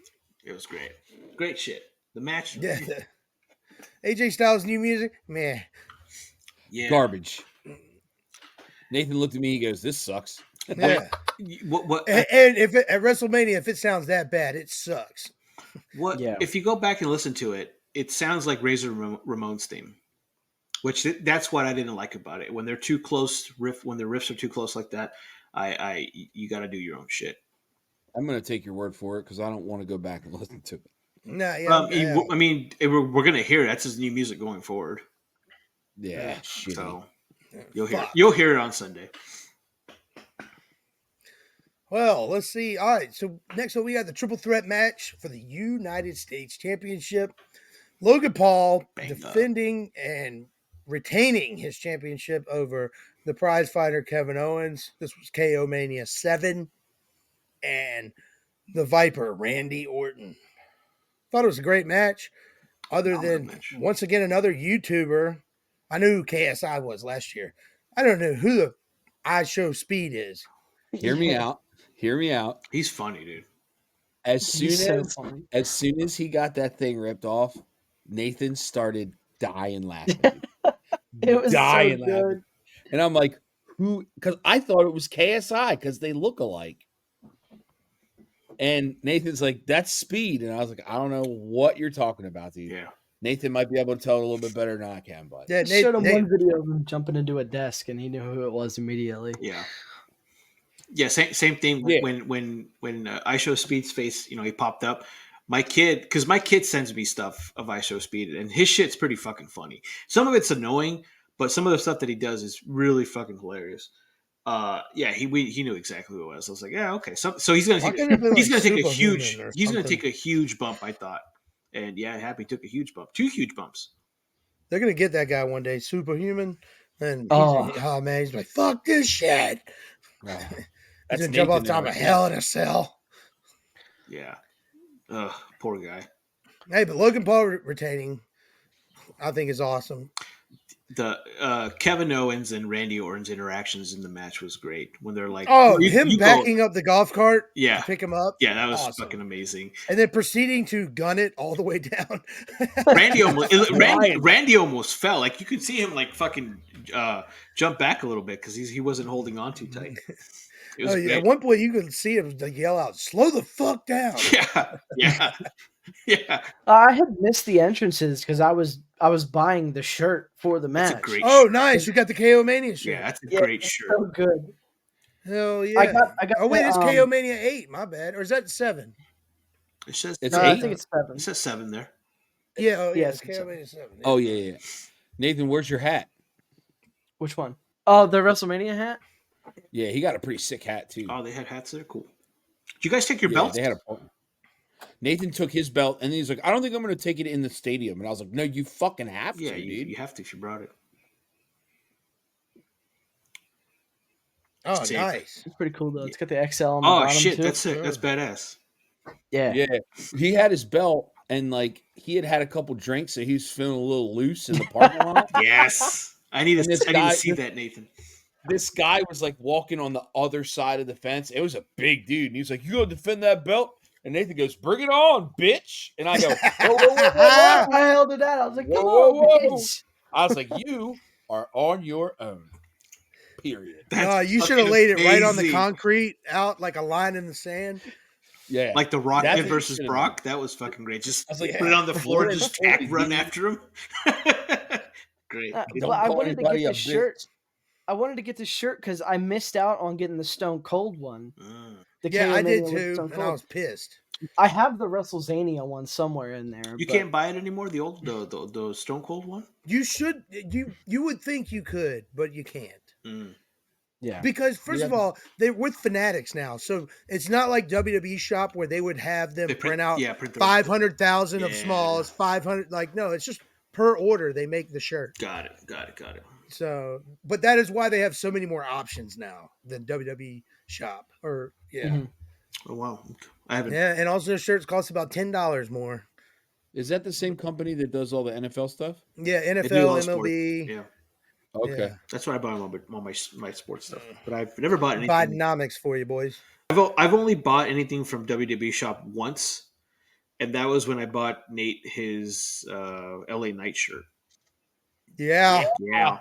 It was great. Great shit. The match. Yeah, AJ Styles' new music, man. Yeah. Garbage. Nathan looked at me. He goes, "This sucks." Yeah. What And if at WrestleMania, if it sounds that bad, it sucks. Yeah. if you go back and listen to it, it sounds like Razor Ramon's theme. Which that's what I didn't like about it. When they're too close when the riffs are too close like that, you got to do your own shit. I'm gonna take your word for it because I don't want to go back and listen to it. Nah, yeah, I mean, we're gonna hear it. That's his new music going forward. Yeah, shitty. So you'll Fuck. hear it on Sunday. Well, let's see. All right, so next up we got the triple threat match for the United States Championship. Logan Paul Bang up. defending and retaining his championship over the prize fighter Kevin Owens. This was KO Mania 7. And the Viper, Randy Orton. Thought it was a great match. other Phenomenal than match. once again another YouTuber. I knew who KSI was last year. I don't know who the I Show Speed is. Hear me out. Hear me out. He's funny, dude. As He's soon so as funny. as soon as he got that thing ripped off, Nathan started dying laughing. Dude. It was so Dying good. laughing. And I'm like, who? Because I thought it was KSI because they look alike. And Nathan's like, that's Speed. And I was like, I don't know what you're talking about, dude. Yeah. Nathan might be able to tell it a little bit better than I can, but Yeah, Showed him one video of him jumping into a desk, and he knew who it was immediately. Yeah. Yeah, same thing. Yeah. When I Show Speed's face, he popped up. My kid sends me stuff of I Show Speed, and his shit's pretty fucking funny. Some of it's annoying, but some of the stuff that he does is really fucking hilarious. Yeah, he knew exactly who it was. I was like, yeah, okay. So he's gonna Why take couldn't it be like he's gonna take a Superhuman huge or he's gonna something? take a huge bump, I thought. And yeah, Happy took a huge bump, 2 huge bumps. They're gonna get that guy one day, Superhuman, and Oh. man, he's like, fuck this shit. wow. He's That's gonna jump off Nathan top there of right Hell in a Cell. Yeah. Ugh, poor guy. Hey, but Logan Paul retaining, I think, is awesome. The Kevin Owens and Randy Orton's interactions in the match was great when they're like, Oh, you him go- backing up the golf cart Yeah. to pick him up. Yeah, that was Awesome. fucking amazing. And then proceeding to gun it all the way down. Randy almost fell. Like you could see him like fucking jump back a little bit because he wasn't holding on too tight. It was Oh, yeah. great. At one point, you could see him like, yell out, "Slow the fuck down!" Yeah. I had missed the entrances because I was buying the shirt for the match. That's a great Oh, shirt. nice! You got the KO Mania shirt. Yeah, that's a Yeah, great it's shirt. so good. Hell yeah! I got oh wait, the, it's KO Mania 8. My bad. Or is that 7? It says It's No, 8? I think it's 7. It says 7 there. Yeah. Oh yeah. Yes, It's it's KO 7. Mania 7. Oh yeah. Nathan, where's your hat? Which one? Oh, the WrestleMania hat? Yeah, he got a pretty sick hat too. Oh, they had hats there. Cool. Did you guys take your Yeah, belts? they had a Nathan took his belt and he's like, I don't think I'm going to take it in the stadium. And I was like, no, you fucking have to, Yeah, dude. you have to if you brought it. Oh, Sick. nice. It's pretty cool though. It's got the XL on the Oh bottom shit, too. that's it. That's badass. Yeah. Yeah, he had his belt and like he had a couple drinks, so he was feeling a little loose in the parking lot. Yes. I need And this to guy- see that, Nathan. This guy was like walking on the other side of the fence. It was a big dude, and he was like, "You gonna defend that belt?" And Nathan goes, "Bring it on, bitch!" And I go, "Whoa, whoa, whoa, whoa, I held it out. I was like, Whoa, come whoa, on, whoa. bitch. I was like, "You are on your own." Period. That's You should have fucking laid it right on the amazing. concrete, out like a line in the sand. Yeah, Like the Rock That's did what you versus should've Brock. That was fucking great. Just I was like, put it on the floor, Florida just Florida, run dude. after him. Great. Don't Well, I call wanted to anybody get a the shirt. bitch. I wanted to get the shirt because I missed out on getting the Stone Cold one. The Yeah, KO I did Mania with too, Stone and I Cold. was pissed. I have the WrestleZania one somewhere in there. You but can't buy it anymore. The old the Stone Cold one. You should. You would think you could, but you can't. Yeah. Because first of all, they're with Fanatics now, so it's not like WWE Shop where they would have them They print out print 500,000 of Yeah. smalls, 500. Like no, it's just per order they make the shirt. Got it. So, but that is why they have so many more options now than WWE Shop. Or yeah, Mhm. Oh wow. I haven't. yeah, and also the shirts cost about $10 more. Is that the same company that does all the NFL stuff? Yeah, They do all NFL, the sport. MLB. Yeah. Okay. Yeah. That's what I buy all my sports stuff. But I've never bought anything. Bidenomics for you boys. I've only bought anything from WWE Shop once, and that was when I bought Nate his LA Knight shirt. Yeah. Yeah.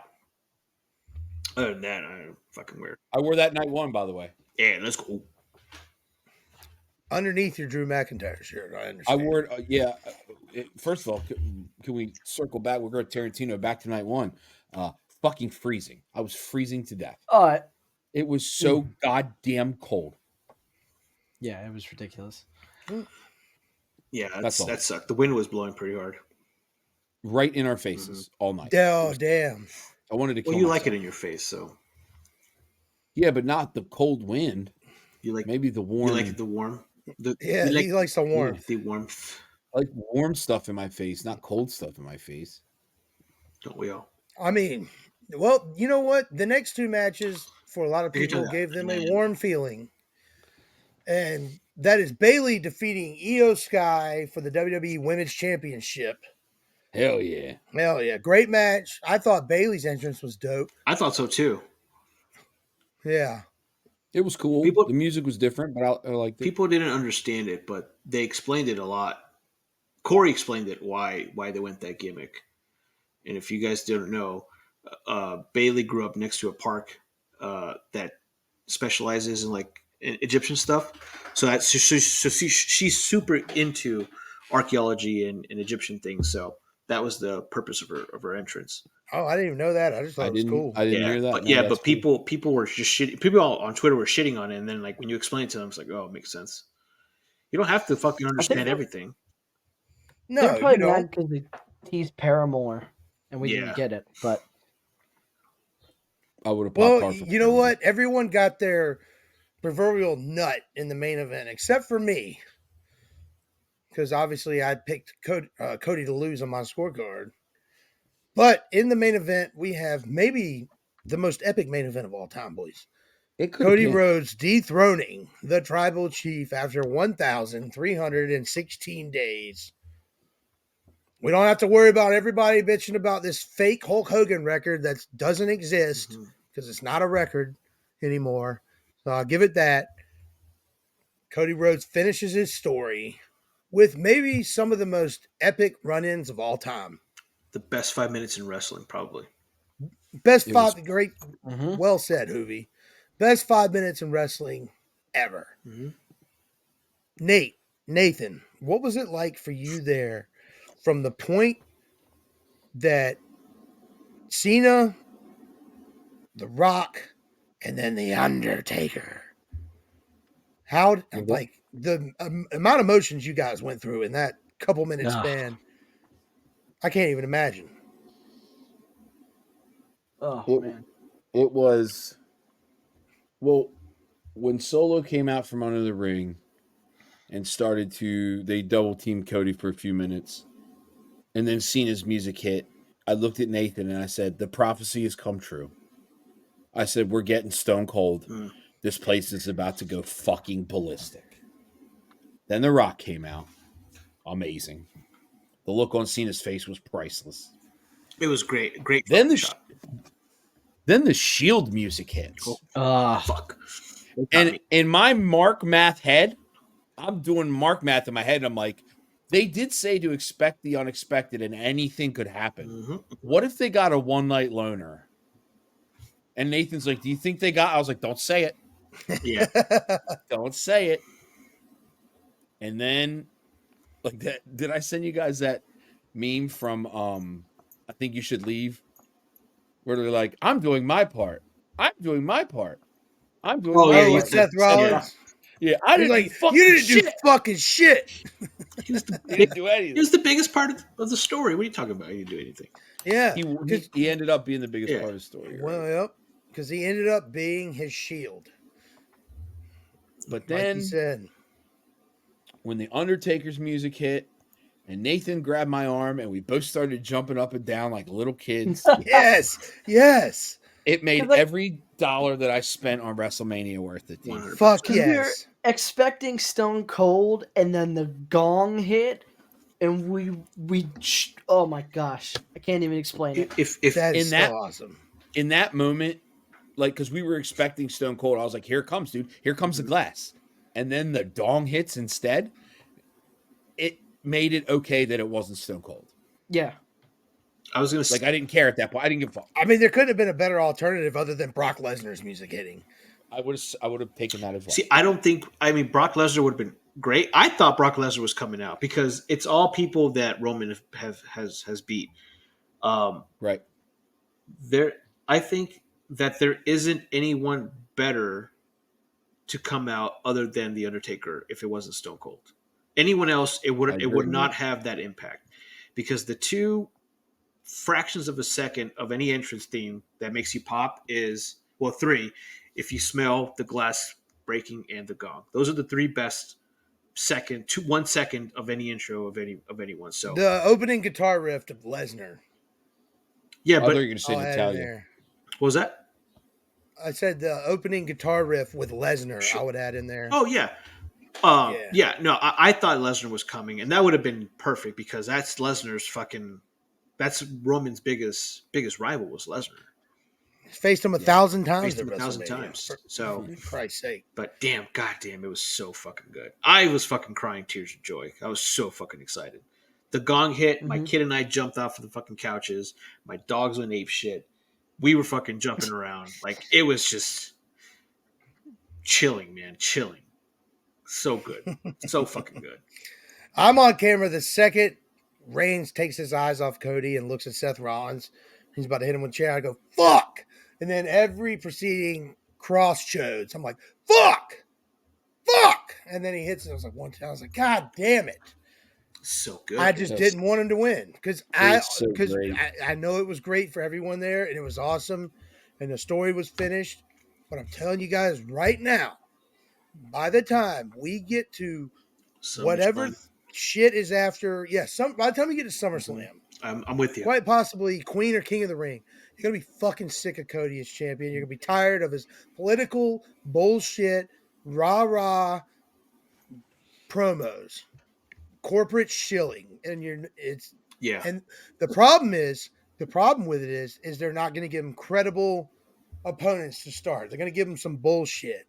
Other than that, I don't fucking wear. I wore that night one, by the way. Yeah, that's cool. Underneath your Drew McIntyre shirt, I I understand. wore it. First of all, can we circle back? We'll go to Tarantino back to night one. Fucking freezing. I was freezing to death. It was so goddamn cold. Yeah, it was ridiculous. Yeah, That's all. that sucked. The wind was blowing pretty hard. Right in our faces all night. Oh, damn. I wanted to kill Well, you like myself. it in your face, so Yeah, but not the cold wind. you like Maybe the warm. you like the warm. Yeah, you like he likes the warmth. the warmth. I like warm stuff in my face, not cold stuff in my face. Don't we all? I mean, well, you know what? The next two matches, for a lot of You're people, talking gave them a man. warm feeling. And that is Bayley defeating Io Sky for the WWE Women's Championship. Hell yeah. Hell yeah, great match. I thought Bailey's entrance was dope. I thought so too. Yeah, It was cool. People The music was different, but I liked it. people didn't understand it, but they explained it a lot. Corey explained it why they went that gimmick. And if you guys don't know, Bailey grew up next to a park that specializes in like Egyptian stuff. She's super into archaeology and Egyptian things. So that was the purpose of her entrance. oh, I didn't even know that. I just thought it was cool. I didn't Yeah, hear that. but No, that's but cool. people were just shitting. People on Twitter were shitting on it, and then like when you explain it to them, it's like, oh, it makes sense. You don't have to fucking I think understand they're, everything. No, they're you probably don't. mad because they teased Paramore and we Yeah. didn't get it. But I would have popped Well, hard for you know Paramore. what? Everyone got their proverbial nut in the main event, except for me, because obviously I picked Cody to lose on my scorecard. But in the main event, we have maybe the most epic main event of all time, boys. It could have Cody been. Rhodes dethroning the Tribal Chief after 1,316 days. We don't have to worry about everybody bitching about this fake Hulk Hogan record that doesn't exist because it's not a record anymore. So I'll give it that. Cody Rhodes finishes his story with maybe some of the most epic run-ins of all time. The best 5 minutes in wrestling, probably. Best It was- five, great, Mhm. well said, Hoovy. Best 5 minutes in wrestling ever. Mm-hmm. Nathan, what was it like for you there from the point that Cena, The Rock, and then The Undertaker? How, Well, like, the amount of emotions you guys went through in that couple minute Ah. span, I can't even imagine. Oh It- man. It was when Solo came out from under the ring and they double teamed Cody for a few minutes, and then Cena's music hit. I looked at Nathan and I said, "The prophecy has come true." I said, "We're getting Stone Cold. Mm. This place is about to go fucking ballistic." Then The Rock came out. Amazing. The look on Cena's face was priceless. It was great. Great. Then fucking the shot. Then the Shield music hits. Oh, fuck. And in my Mark Math head, I'm doing Mark Math in my head. And I'm like, they did say to expect the unexpected and anything could happen. Mm-hmm. What if they got a one night loner? And Nathan's like, do you think they got? I was like, don't say it. Yeah. Don't say it. And then, like that, did I send you guys that meme from I Think You Should Leave? Where they're like, I'm doing my part. I'm doing my part. I'm doing Oh, my yeah, Oh, you with part. said- Seth Rollins. Yeah, I He's didn't like, do fucking you didn't shit. do fucking shit. He was the He didn't do anything. He was the biggest part of the story. What are you talking about? He didn't do anything. Yeah. He ended up being the biggest Yeah. part of the story. Well, Right? yep. Because he ended up being his shield. But Like then he said. when the Undertaker's music hit and Nathan grabbed my arm and we both started jumping up and down like little kids, Yes. Yes. it made 'Cause, like- every dollar that I spent on WrestleMania worth it. Dude. 100%. Fuck 'Cause we were yes. expecting Stone Cold, and then the gong hit, and oh my gosh, I can't even explain it. If That is in so that- awesome. In that moment, like, because we were expecting Stone Cold, I was like, here it comes, dude. Here comes the glass. And then the dong hits instead. It made it okay that it wasn't Stone Cold. Yeah, I was gonna say, Like, I didn't care at that point. I didn't give a fuck. I mean, there couldn't have been a better alternative other than Brock Lesnar's music hitting. I would have taken that as well. see, I don't think. I mean, Brock Lesnar would have been great. I thought Brock Lesnar was coming out because it's all people that Roman has beat. Right. I think that there isn't anyone better to come out other than the Undertaker if it wasn't Stone Cold. Anyone else, it would agree. not have that impact because the two fractions of a second of any entrance theme that makes you pop is three. If you smell the glass breaking and the gong, those are the three best 1 second of any intro of anyone. So The opening guitar riff of Lesnar. yeah, I thought but you were going to say I'll add in Natalia. there. what was that? I said the opening guitar riff with Lesnar. Sure. I would add in there. Oh yeah. Yeah. No, I thought Lesnar was coming, and that would have been perfect because that's Lesnar's fucking that's Roman's biggest rival was Lesnar. Faced him 1,000 times. Faced at him 1,000 WrestleMania, times. For So, Christ's sake. but goddamn, it was so fucking good. I was fucking crying tears of joy. I was so fucking excited. The gong hit. My kid and I jumped off of the fucking couches. My dogs went ape shit. We were fucking jumping around. Like, it was just chilling, man. Chilling. So good. So fucking good. I'm on camera the second Reigns takes his eyes off Cody and looks at Seth Rollins. He's about to hit him with a chair. I go, fuck. And then every preceding cross shows, I'm like, fuck. And then he hits it. I was like, one time. I was like, God damn it. So good. I just didn't want him to win because so great. I know it was great for everyone there and it was awesome and the story was finished. But I'm telling you guys right now, by the time we get to So whatever much fun. shit is after, by the time we get to SummerSlam, I'm with you. quite possibly Queen or King of the Ring, you're gonna be fucking sick of Cody as champion. You're gonna be tired of his political bullshit, rah promos, corporate shilling, and Yeah. and the problem with it is they're not gonna give him credible opponents to start. They're gonna give him some bullshit.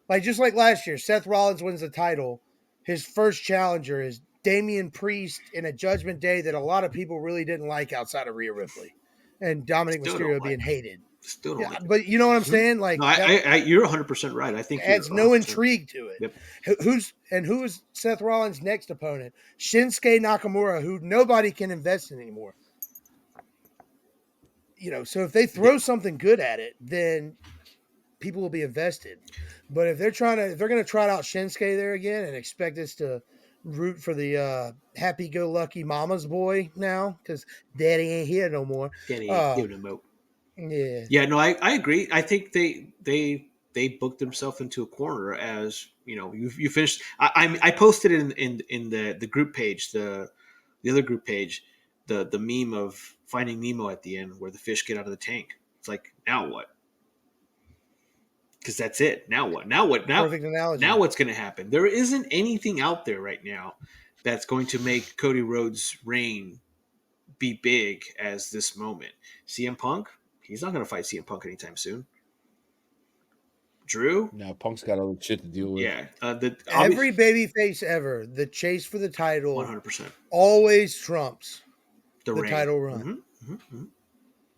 Like just like last year, Seth Rollins wins the title. His first challenger is Damian Priest in a Judgment Day that a lot of people really didn't like outside of Rhea Ripley and Dominic Still Mysterio don't being like hated. Still don't Yeah, like it. but you know what I'm saying? Like No, you're 100% right. I think adds you're no 100%. intrigue to it. Yep. Who is Seth Rollins' next opponent? Shinsuke Nakamura, who nobody can invest in anymore. You know, so if they throw something good at it, then people will be invested. But if they're going to trot out Shinsuke there again and expect us to root for the happy-go-lucky mama's boy now because daddy ain't here no more. Danny ain't giving him out. Yeah. Yeah, no, I agree. I think they booked themselves into a corner as you finished. I posted it in the group page, the other group page, the meme of Finding Nemo at the end where the fish get out of the tank. It's like, now what? Because that's it. Now what? Now Perfect analogy. Now what's going to happen? There isn't anything out there right now that's going to make Cody Rhodes' reign be big as this moment. CM Punk, he's not going to fight CM Punk anytime soon. Drew, No, Punk's got other shit to deal with. yeah, every babyface ever, the chase for the title 100% always trumps the reign. title run.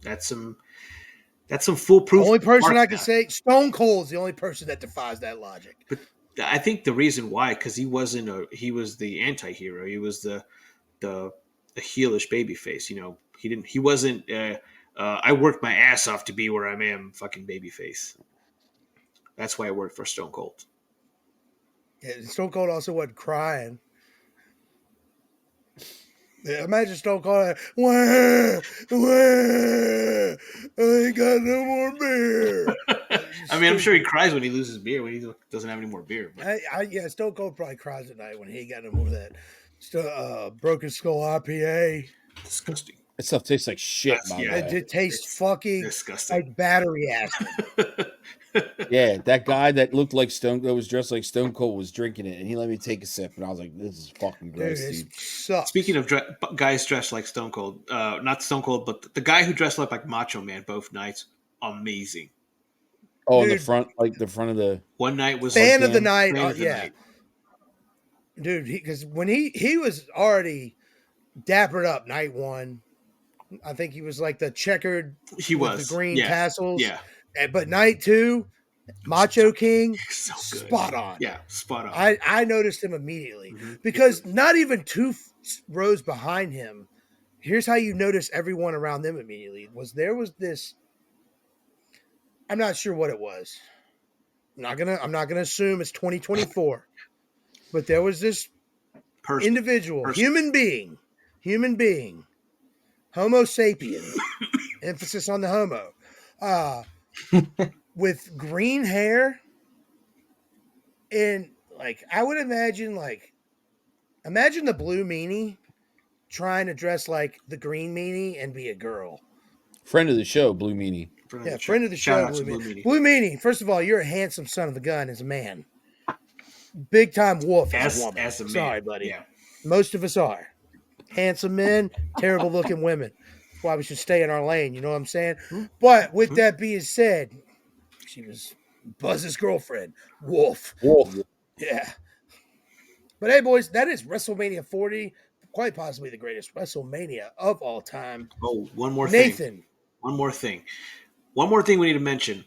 That's some foolproof. The only person I can that. say, Stone Cold's the only person that defies that logic. But I think the reason why, because he was the anti-hero. He was the heelish babyface. He wasn't. I worked my ass off to be where I am, fucking babyface. That's why I worked for Stone Cold. Yeah, Stone Cold also wasn't crying. Yeah, imagine Stone Cold, wah, I ain't got no more beer. I mean, I'm sure he cries when he loses beer, when he doesn't have any more beer. But. Yeah, Stone Cold probably cries at night when he ain't got no more of that Broken Skull IPA. Disgusting. That stuff tastes like shit, by the way. It tastes fucking disgusting. like battery acid. Yeah, that guy that looked like that was dressed like Stone Cold was drinking it, and he let me take a sip, and I was like, "This is fucking gross, Dude, dude." it sucks. Speaking of guys dressed like Stone Cold, not Stone Cold, but the guy who dressed up like Macho Man both nights, amazing. Oh, Dude, in the front, like the front of the one night was fan of the night. Fan of the Yeah, night. Dude, because when he was already dappered up night one, I think he was like the checkered. He with was the green yeah. tassels. Yeah, but night two, Macho King, so good. spot on. Yeah, spot on. I noticed him immediately because not even two rows behind him. Here's how you notice everyone around them immediately. There was this. I'm not sure what it was. I'm not gonna assume it's 2024, but there was this individual, human being, Homo sapien, emphasis on the homo, with green hair, and like I would imagine the blue meanie trying to dress like the green meanie and be a girl. friend of the show, Blue Meanie. Friend of the show, Blue Meanie. Blue Meanie, first of all, you're a handsome son of a gun as a man. Big time wolf as a woman. As a man. Sorry, buddy. Yeah. Most of us are. Handsome men, terrible looking women. That's why we should stay in our lane. You know what I'm saying? Hmm. But with that being said, she was Buzz's girlfriend, Wolf. Wolf. Yeah. But hey, boys, that is WrestleMania 40, quite possibly the greatest WrestleMania of all time. Oh, one more thing. Nathan. One more thing. One more thing we need to mention.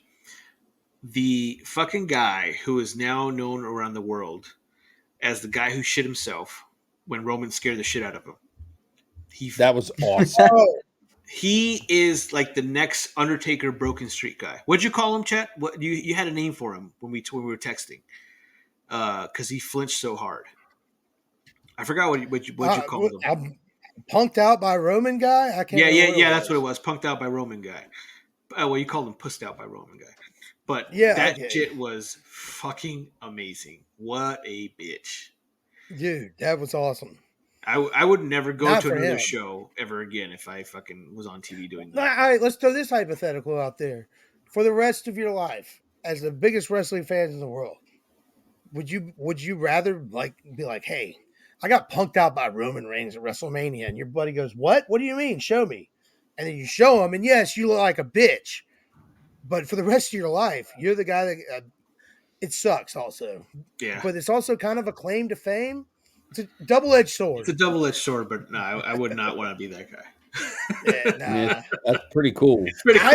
The fucking guy who is now known around the world as the guy who shit himself when Roman scared the shit out of him. That was awesome. Oh, He is like the next Undertaker Broken Street guy. What'd you call him, Chet? What you had a name for him when we were texting? Because he flinched so hard. I forgot what you called him. I'm punked out by Roman guy. I can't. Yeah. That's what it was. Punked out by Roman guy. Well, you called him pussed out by Roman guy. But Yeah, that okay. shit was fucking amazing. What a bitch. Dude, that was awesome. I would never go Not to for another him. show ever again if I fucking was on TV doing All that. right, let's throw this hypothetical out there. For the rest of your life, as the biggest wrestling fans in the world, would you rather like be like, hey, I got punked out by Roman Reigns at WrestleMania, and your buddy goes, what? What do you mean? Show me. And then you show him, and yes, you look like a bitch. But for the rest of your life, you're the guy that it sucks also. Yeah. But it's also kind of a claim to fame. It's a double-edged sword. It's a double-edged sword, but no, I would not want to be that guy. Yeah, nah. Yeah, that's pretty cool. It's pretty cool.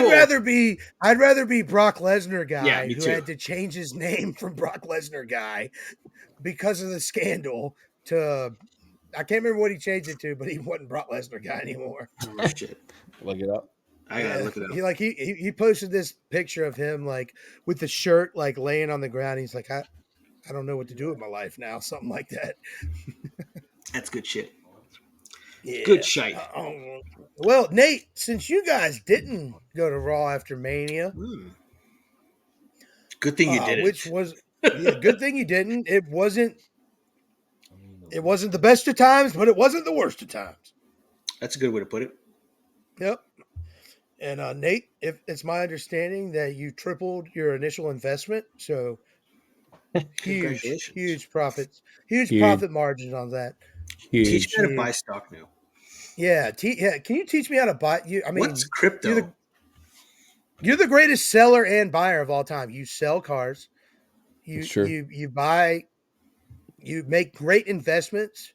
I'd rather be Brock Lesnar guy Yeah, me who too. had to change his name from Brock Lesnar guy because of the scandal to I can't remember what he changed it to, but he wasn't Brock Lesnar guy anymore. Oh, shit. Look it up. I gotta look it up. He posted this picture of him like with the shirt like laying on the ground. He's like, I don't know what to do with my life now, something like that. That's good shit. Yeah. Good shite. Well, Nate, since you guys didn't go to Raw after Mania, Good thing you did which it. was good thing you didn't. It wasn't the best of times, but it wasn't the worst of times. That's a good way to put it. Yep. And Nate, if it's my understanding that you tripled your initial investment, so Congratulations. huge profits, huge profit margin on that. Teach me how to Huge. buy stock now. Yeah, can you teach me how to buy? I mean, What's crypto? You're the greatest seller and buyer of all time. You sell cars. You buy. You make great investments.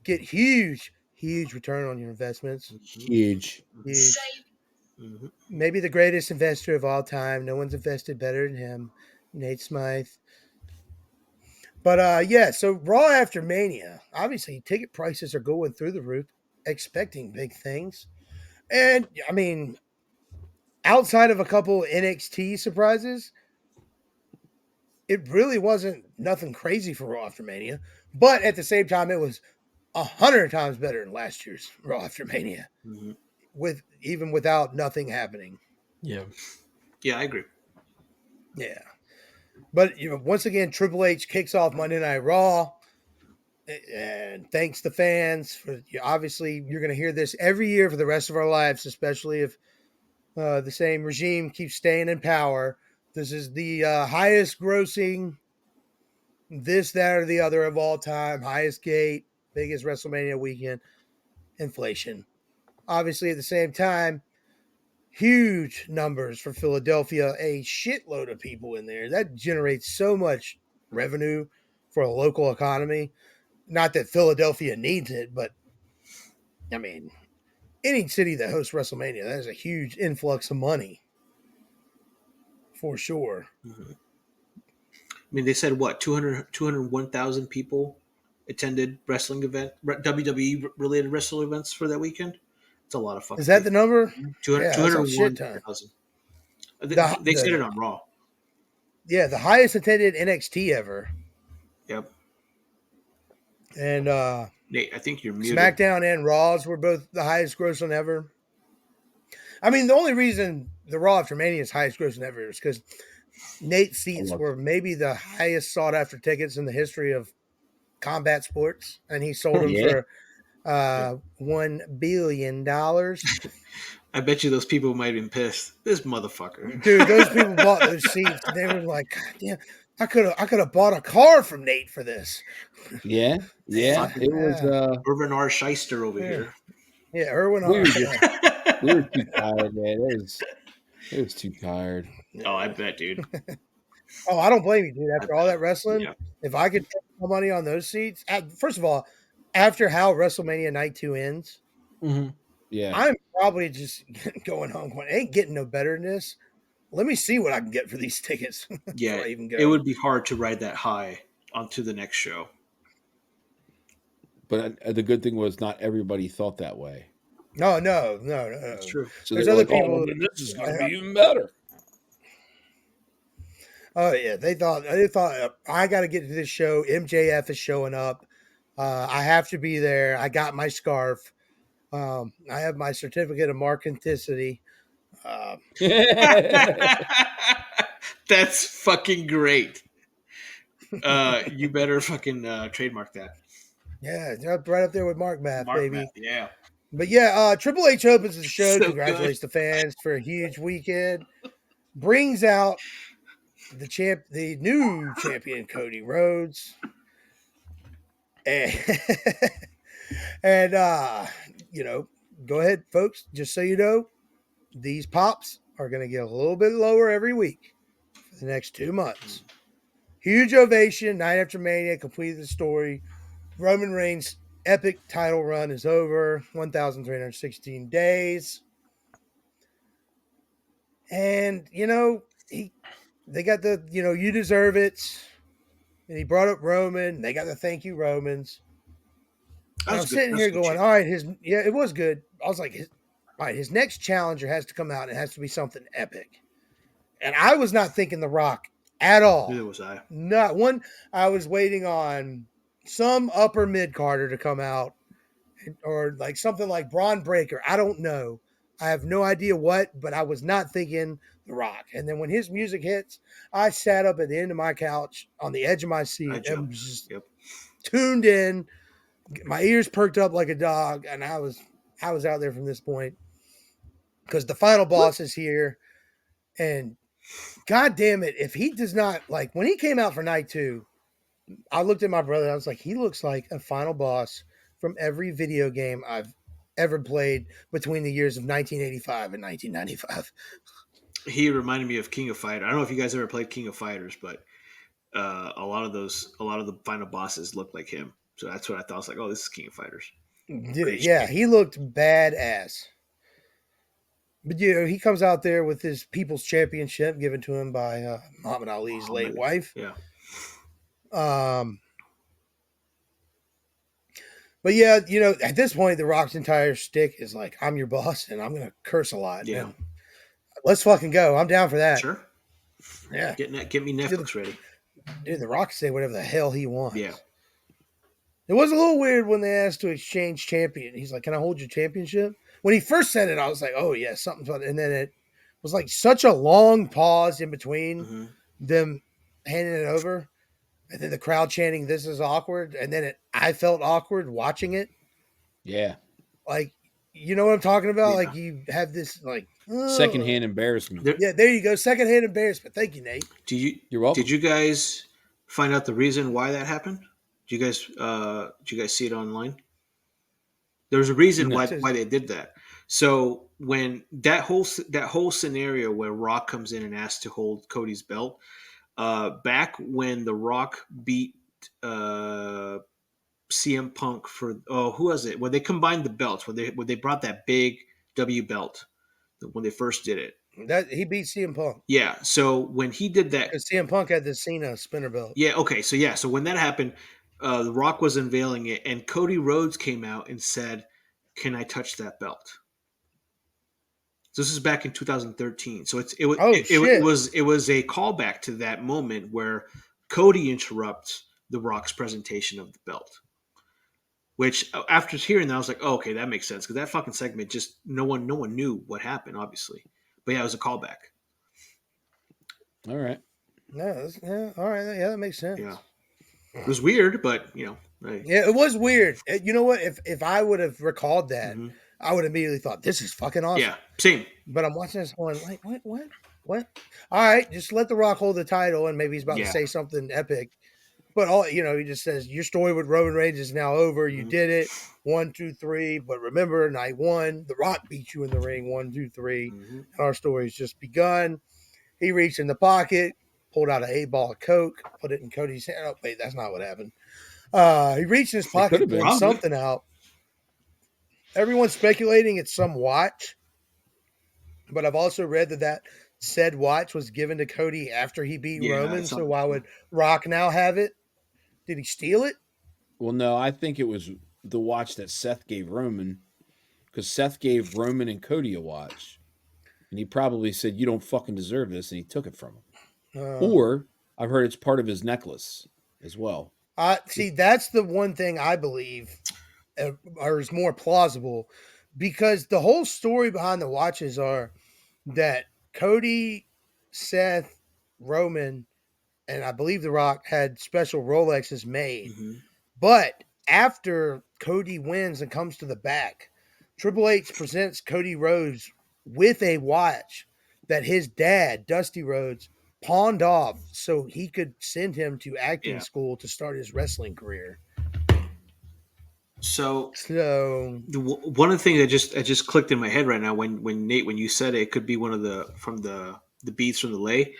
Get huge return on your investments. Huge. Mhm. Maybe the greatest investor of all time. No one's invested better than him, Nate Smythe. But yeah, so Raw after Mania, obviously ticket prices are going through the roof, expecting big things. And I mean, outside of a couple NXT surprises, it really wasn't nothing crazy for Raw after Mania. But at the same time, it was 100 times better than last year's Raw after Mania, even without nothing happening. Yeah. Yeah, I agree. Yeah. But once again, Triple H kicks off Monday Night Raw, and thanks to fans for. Obviously, you're going to hear this every year for the rest of our lives, especially if the same regime keeps staying in power. This is the highest grossing, this, that, or the other of all time, highest gate, biggest WrestleMania weekend, inflation. Obviously, at the same time, huge numbers for Philadelphia, a shitload of people in there. That generates so much revenue for a local economy. Not that Philadelphia needs it, but I mean, any city that hosts WrestleMania, that is a huge influx of money for sure. I mean, they said what 201,000 people attended wrestling event, WWE related wrestling events for that weekend. It's a lot of fucking. Is that the number? 201,000. They said it on Raw. Yeah, the highest attended NXT ever. Yep. And Nate, I think you're muted. SmackDown and Raws were both the highest grossing ever. I mean, the only reason the Raw after Mania is highest grossing ever is because Nate's seats were maybe the highest sought after tickets in the history of combat sports, and he sold them for $1 billion. I bet you those people might have been pissed. This motherfucker. Dude, those people bought those seats. They were like, God damn, I could have bought a car from Nate for this. Yeah. It was Irvin R. Shyster over here. Yeah, Erwin. we We were too tired, man. It was too tired. Oh, I bet, dude. Oh, I don't blame you, dude. After all that wrestling, Yeah. if I could put my money on those seats, first of all, after how WrestleMania Night 2 ends, Mhm. Yeah. I'm probably just going home going, ain't getting no better than this. Let me see what I can get for these tickets Yeah, before I even go. it would be hard to ride that high onto the next show. But the good thing was not everybody thought that way. No. That's true. So There's they were other like, people. "Oh, then this is going to be even better." Oh yeah, they thought I got to get to this show. MJF is showing up. I have to be there. I got my scarf. I have my certificate of markenticity. That's fucking great. You better fucking trademark that. Yeah, it's right up there with Mark Math, Mark baby. Math, yeah. But yeah, Triple H opens the show. So Congratulates the fans for a huge weekend. Brings out the new champion, Cody Rhodes. And, and go ahead, folks. Just so you know, these pops are going to get a little bit lower every week for the next 2 months. Huge ovation. Night after Mania completed the story. Roman Reigns' epic title run is over. 1,316 days. And, they got the, you deserve it. And he brought up Roman. They got the thank you Romans. That And was I'm good. sitting That's here good going, shit. all right, it was good. I was like, all right, his next challenger has to come out. And it has to be something epic. And I was not thinking The Rock at all. Neither was I. Not one. I was waiting on some upper mid Carter to come out, or like something like Braun Breaker. I don't know. I have no idea what, but I was not thinking The Rock. And then when his music hits, I sat up at the end of my couch on the edge of my I seat and jumped. was just Yep. tuned in, my ears perked up like a dog, and I was out there from this point because the final boss is here, and God damn it, if he does not, like, when he came out for night 2, I looked at my brother. I was like, he looks like a final boss from every video game I've ever played between the years of 1985 and 1995. He reminded me of King of Fighters. I don't know if you guys ever played King of Fighters, but a lot of the final bosses look like him. So that's what I thought. I was like, oh, this is King of Fighters. Dude, yeah, he looked badass. But he comes out there with his People's Championship given to him by Muhammad Ali's late wife. Yeah. But yeah, at this point, The Rock's entire shtick is like, I'm your boss, and I'm gonna curse a lot. Yeah. And let's fucking go. I'm down for that. Sure. Yeah. Get me Netflix ready. Dude, The Rock can say whatever the hell he wants. Yeah. It was a little weird when they asked to exchange champion. He's like, "Can I hold your championship?" When he first said it, I was like, "Oh yeah, something's fun." And then it was like such a long pause in between Mm-hmm. them handing it over, and then the crowd chanting, "This is awkward," and then I felt awkward watching it. Yeah. Like, you know what I'm talking about? Yeah. Like, you have this like Secondhand embarrassment. Yeah, there you go. Secondhand embarrassment. Thank you, Nate. You're welcome. Did you guys find out the reason why that happened? Did you guys see it online? There's a reason No. why they did that. So when that whole scenario where Rock comes in and asks to hold Cody's belt, back when The Rock beat CM Punk for who was it? When they combined the belts, when they brought that big W belt when they first did it. That he beat CM Punk Yeah. So when he did that, because CM Punk had the Cena spinner belt. yeah. Okay. So when that happened, The Rock was unveiling it, and Cody Rhodes came out and said, "Can I touch that belt?" So this is back in 2013. So it was a callback to that moment where Cody interrupts The Rock's presentation of the belt. Which after hearing that, I was like, oh, okay, that makes sense because that fucking segment just no one knew what happened, obviously. But yeah, it was a callback. All right. No, all right, yeah, that makes sense. Yeah, it was weird, but yeah, it was weird. You know what? If I would have recalled that, I would immediately thought this is fucking awesome. Yeah, same. But I'm watching this going like, what? All right, just let The Rock hold the title, and maybe he's about to say something epic. But all he just says your story with Roman Reigns is now over. You Mhm. did it 1, 2, 3. But remember, night 1, The Rock beat you in the ring 1, 2, 3, Mhm. and our story's just begun. He reached in the pocket, pulled out an 8-ball of Coke, put it in Cody's hand. Oh wait, that's not what happened. He reached in his It pocket, could've pulled been. Probably. something out. Everyone's speculating it's some watch, but I've also read that said watch was given to Cody after he beat Yeah, Roman. it's So not- why would Rock now have it? Did he steal it? Well, no, I think it was the watch that Seth gave Roman, because Seth gave Roman and Cody a watch, and he probably said, "You don't fucking deserve this," and he took it from him. Uh, Or I've heard it's part of his necklace as well. I see. That's the one thing I believe, or is more plausible, because the whole story behind the watches are that Cody, Seth, Roman, and I believe The Rock had special Rolexes made. Mhm. But after Cody wins and comes to the back, Triple H presents Cody Rhodes with a watch that his dad, Dusty Rhodes, pawned off so he could send him to acting Yeah. school to start his wrestling career. So So one of the things that just clicked in my head right now when Nate, when you said it could be one of the beats from the lay.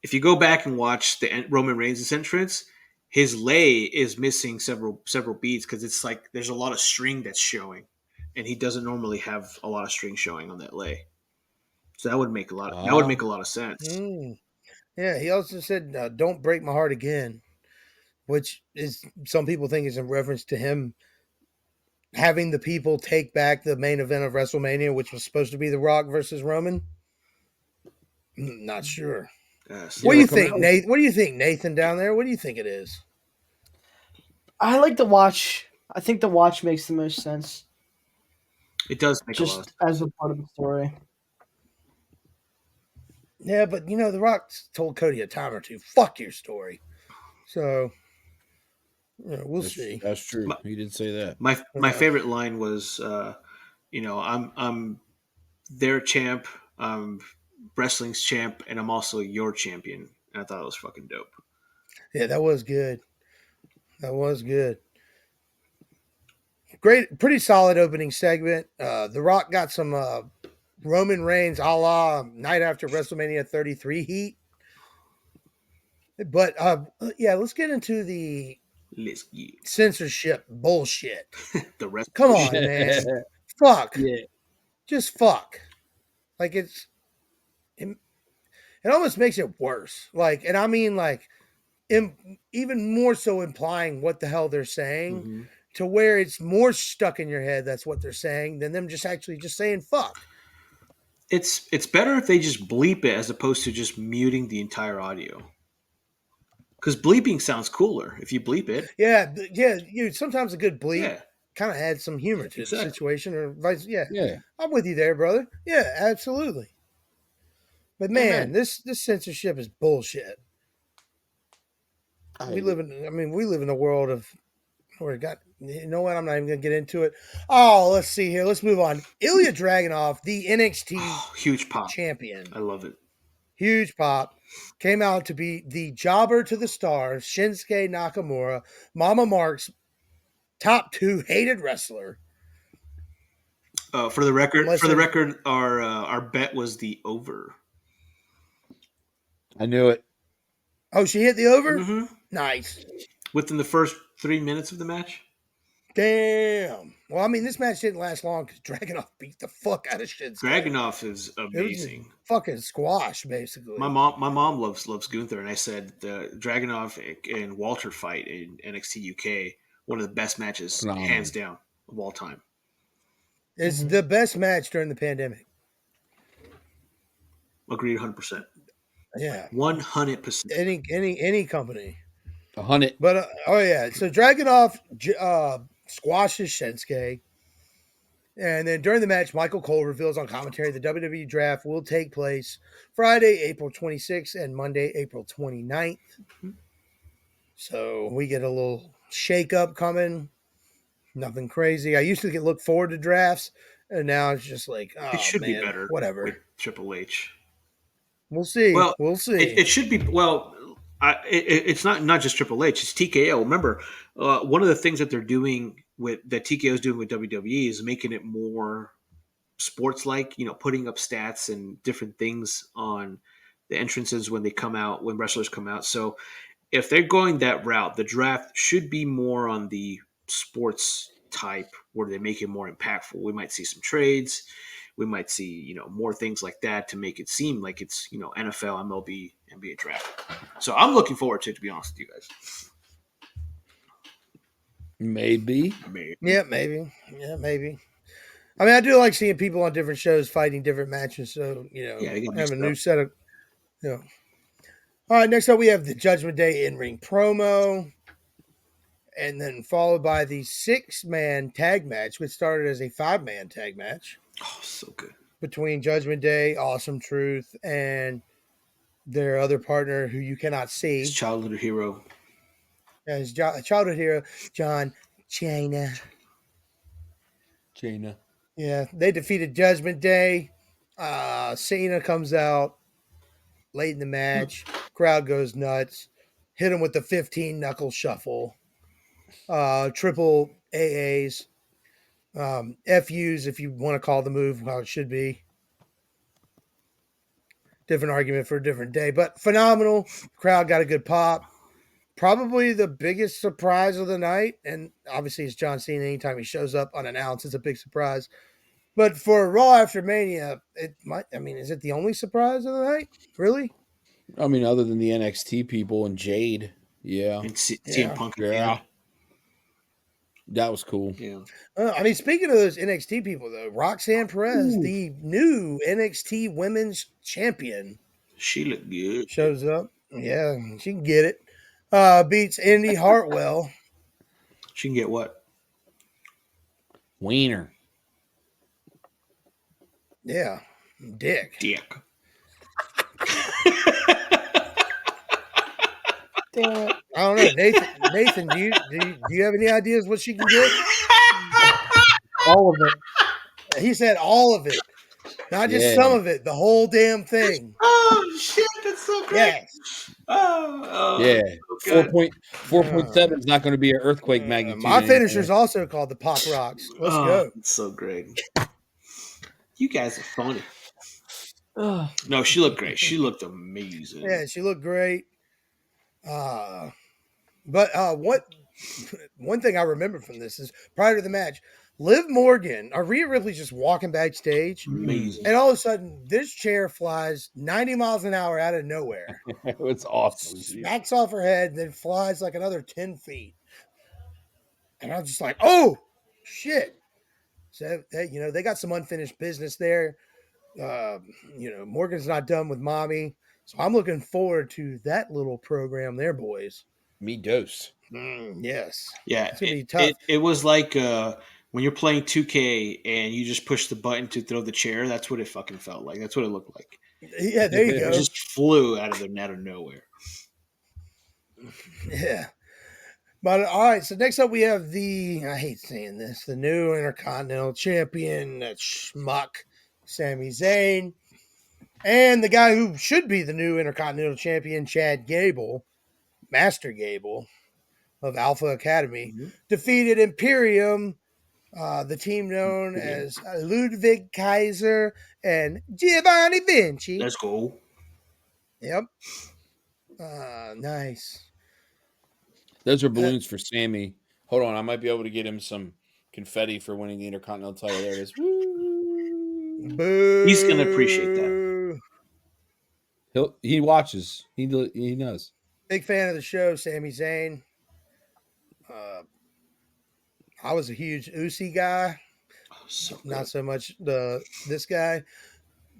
If you go back and watch the Roman Reigns' entrance, his lay is missing several beats because it's like there's a lot of string that's showing, and he doesn't normally have a lot of string showing on that lay. So that would make a lot of sense. yeah, he also said, "Don't break my heart again," which is some people think is in reference to him having the people take back the main event of WrestleMania, which was supposed to be The Rock versus Roman. Not sure. Yes. What Yeah, do we're you coming think, out. Nathan? What do you think, Nathan, down there? What do you think it is? I like the watch. I think the watch makes the most sense, It does make a lot of just as a part of the story. Yeah, but The Rock told Cody a time or two, "Fuck your story." So we'll see. That's true. sense. He did say that. My Yeah. favorite line was, I'm their champ, wrestling's champ, and I'm also your champion. And I thought it was fucking dope. Yeah, that was good. That was good. Great, pretty solid opening segment. The Rock got some Roman Reigns a la night after WrestleMania 33 heat. But yeah, let's get into the Let's get censorship bullshit. the rest. Come Shit. on, man. Fuck. Yeah. Just fuck. Like it, it almost makes it worse. Like, and I mean like even more so implying what the hell they're saying Mm-hmm. to where it's more stuck in your head that's what they're saying than them just actually just saying fuck. It's better if they just bleep it as opposed to just muting the entire audio. Because bleeping sounds cooler if you bleep it. Yeah, yeah, sometimes a good bleep Yeah, kind of adds some humor to the exactly. situation or vice. Yeah, Yeah. I'm with you there, brother. Yeah, absolutely. But man, Amen. this censorship is bullshit. We live in a world of where it got. You know what? I'm not even gonna get into it. Oh, let's see here. Let's move on. Ilya Dragunov, the NXT Huge pop. champion, I love it. huge pop, came out to be the jobber to the stars, Shinsuke Nakamura, Mama Mark's top 2 hated wrestler. For the Unless there's our bet was the over. I knew it. Oh, she hit the over? Mm-hmm. Nice. Within the first 3 minutes of the match. Damn. Well, I mean, this match didn't last long because Dragunov beat the fuck out of Shinsuke. Dragunov is It was amazing. just fucking squash, basically. My mom loves Gunther, and I said the Dragunov and Walter fight in NXT UK, one of the best matches, Phenomenal. hands down, of all time. It's the best match during the pandemic. Agreed, 100%. Yeah. 100%. Any company. 100. But oh yeah, so Dragunov squashes Shinsuke, and then during the match, Michael Cole reveals on commentary the WWE draft will take place Friday, April 26th, and Monday, April 29th. So we get a little shake-up coming. Nothing crazy. I used to look forward to drafts, and now it's just like, oh It should man, be better whatever. with Triple H. We'll see. Well, We'll see. it should be. Well, it's not just Triple H. It's TKO. Remember, one of the things that they're doing with that TKO is doing with WWE is making it more sports like. Putting up stats and different things on the entrances when they come out, when wrestlers come out. So if they're going that route, the draft should be more on the sports type where they make it more impactful. We might see some trades. We might see, more things like that to make it seem like it's, NFL, MLB, NBA draft. So I'm looking forward to it, to be honest with you guys. Maybe. Yeah, maybe. Yeah, maybe. I mean, I do like seeing people on different shows fighting different matches. So, Yeah, they got have a mixed new up. set of, you know. All right, next up we have the Judgment Day in-ring promo. And then followed by the 6-man tag match, which started as a 5-man tag match Oh, so good. between Judgment Day, Awesome Truth, and their other partner who you cannot His see. childhood hero. His childhood hero, John Cena. Jaina. Yeah, they defeated Judgment Day. Cena comes out late in the match. Crowd goes nuts. Hit him with the 15 knuckle shuffle. Triple AAs. FUs, if you want to call the move how it should be. Different argument for a different day, but phenomenal. Crowd got a good pop. Probably the biggest surprise of the night, and obviously it's John Cena. Anytime he shows up unannounced, it's a big surprise. But for Raw after Mania, it might. I mean, is it the only surprise of the night? Really? I mean, other than the NXT people and Jade. Yeah. And CM Yeah. Punk Yeah. again. That was cool. Yeah. I mean, speaking of those NXT people, though, Roxanne Perez, Ooh. the new NXT Women's Champion, She looked good. shows up. Yeah, she can get it. Beats Indy Hartwell. She can get what? Wiener. Yeah, dick. Dick. Damn it. I don't know, Nathan. Nathan, do you have any ideas what she can get? All of it. He said all of it, not just Yeah. some of it. The whole damn thing. Oh shit, that's so great. Yes. Yeah. so good. 4.7 is not going to be an earthquake magnitude. My anymore. finisher's also called the Pop Rocks. Let's go. It's so great. You guys are funny. Ugh. No, she looked great. She looked amazing. Yeah, she looked great. But what one thing I remember from this is prior to the match, Liv Morgan, Rhea Ripley's just walking backstage, Amazing. and all of a sudden this chair flies 90 miles an hour out of nowhere, It's awesome. smacks off her head, and then flies like another 10 feet. And I'm just like, oh shit. So they got some unfinished business there. Morgan's not done with mommy. So I'm looking forward to that little program there, boys. Me dose. Yes. Yeah, It's gonna be tough. It was like when you're playing 2K and you just push the button to throw the chair. That's what it fucking felt like. That's what it looked like. Yeah, there you It go. just flew out of nowhere. Yeah. But all right, so next up we have I hate saying this, the new Intercontinental Champion, that schmuck, Sami Zayn, and the guy who should be the new Intercontinental Champion, Chad Gable, Master Gable of Alpha Academy, defeated Imperium, the team known as Ludwig Kaiser and Giovanni Vinci. Let's go. Yep. Nice. Those are balloons for Sammy. Hold on, I might be able to get him some confetti for winning the Intercontinental title. There it is. Woo. Boo. He's gonna appreciate that. He watches. He knows. Big fan of the show, Sami Zayn. I was a huge Uzi guy, So good. not so much this guy.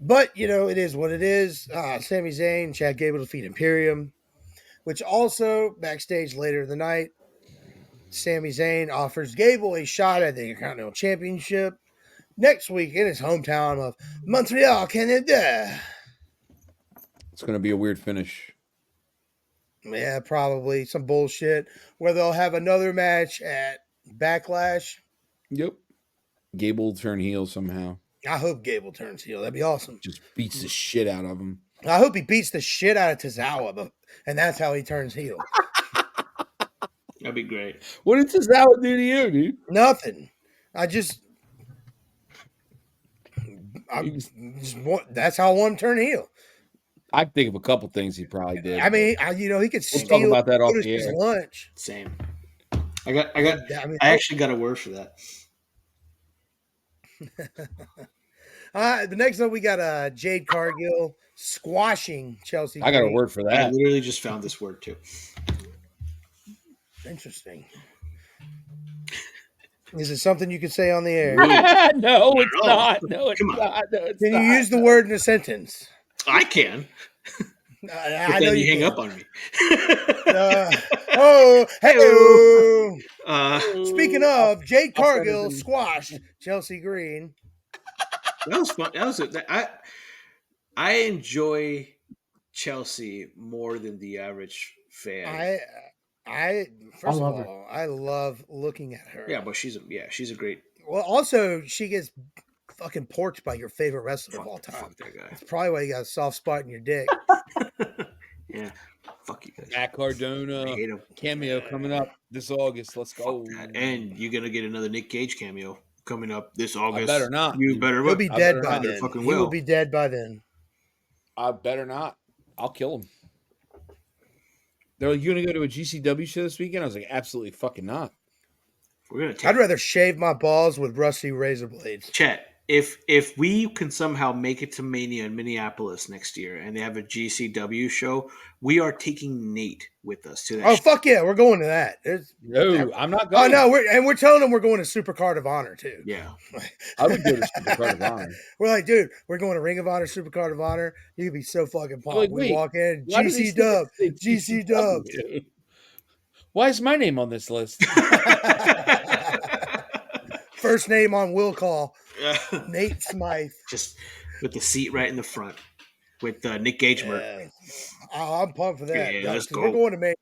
But, it is what it is. Sami Zayn, Chad Gable defeat Imperium, which also, backstage later in the night, Sami Zayn offers Gable a shot at the Intercontinental Championship next week in his hometown of Montreal, Canada. It's going to be a weird finish. Yeah, probably some bullshit where they'll have another match at Backlash. Yep. Gable will turn heel somehow. I hope Gable turns heel. That'd be awesome. Just beats the shit out of him. I hope he beats the shit out of Tozawa, and that's how he turns heel. That'd be great. What did Tozawa do to you, dude? Nothing. I just You just- want, that's how I want him to turn heel. I think of a couple things he probably did. I mean, he could we'll talk steal about that off the Otis's air. lunch. Same. I mean, actually got a word for that. The next up we got Jade Cargill squashing Chelsea. I got a Green. word for I that. literally just found this word too. Interesting. Is it something you could say on the air? No, it's all. not. No, it's Come on. not. No, it's Can not. you use the word in a sentence? I can. I But know then you you hang can. up on me. Hey. Speaking of, Jade I'll send it Cargill to you. squashed Chelsea Green. That was fun. I enjoy Chelsea more than the average fan. First of love her. all, I love looking at her. Yeah, but she's a great Well, also she gets fucking porked by your favorite wrestler of all time. fuck that guy. That's probably why you got a soft spot in your dick. Yeah. Fuck you guys. Matt I Cardona hate him. cameo coming up this August. Let's go. Fuck that. And you're gonna get another Nick Cage cameo coming up this August. better not, You dude. better He'll be I dead better by not. then. Fucking He will will. be dead by then. I better not. I'll kill him. They're like, you gonna go to a GCW show this weekend? I was like, absolutely fucking not. We're gonna take I'd rather shave my balls with rusty razor blades. Chet. If we can somehow make it to Mania in Minneapolis next year and they have a GCW show, we are taking Nate with us to that Oh show. fuck yeah, we're going to that. No, I'm not Oh going. no, we're telling them we're going to Super Card of Honor too. Yeah. I would go to Super Card of Honor. We're like, dude, we're going to Ring of Honor, Super Card of Honor. You could be so fucking pumped. like, we wait, walk in, Why do they GC still Dub, say GC Dub. GCW? Why is my name on this list? First name on will call, Nate Smythe. Just with the seat right in the front with Nick Gage merch. Yeah. Oh, I'm pumped for that. Yeah, let's 'cause go. We're going to May.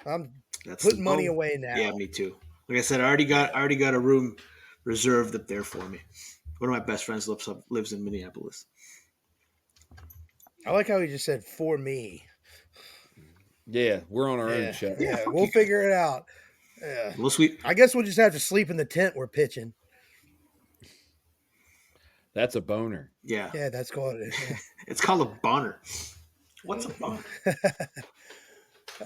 I'm That's putting the money goal. away now. Yeah, me too. Like I said, I already got a room reserved up there for me. One of my best friends lives in Minneapolis. I like how he just said for me. Yeah, we're on our Yeah, own show. yeah, fuck we'll you. figure it out. Yeah. Well, sweet. I guess we'll just have to sleep in the tent we're pitching. That's a boner. Yeah. Yeah, that's called it. It's called a bonner. What's a bonner?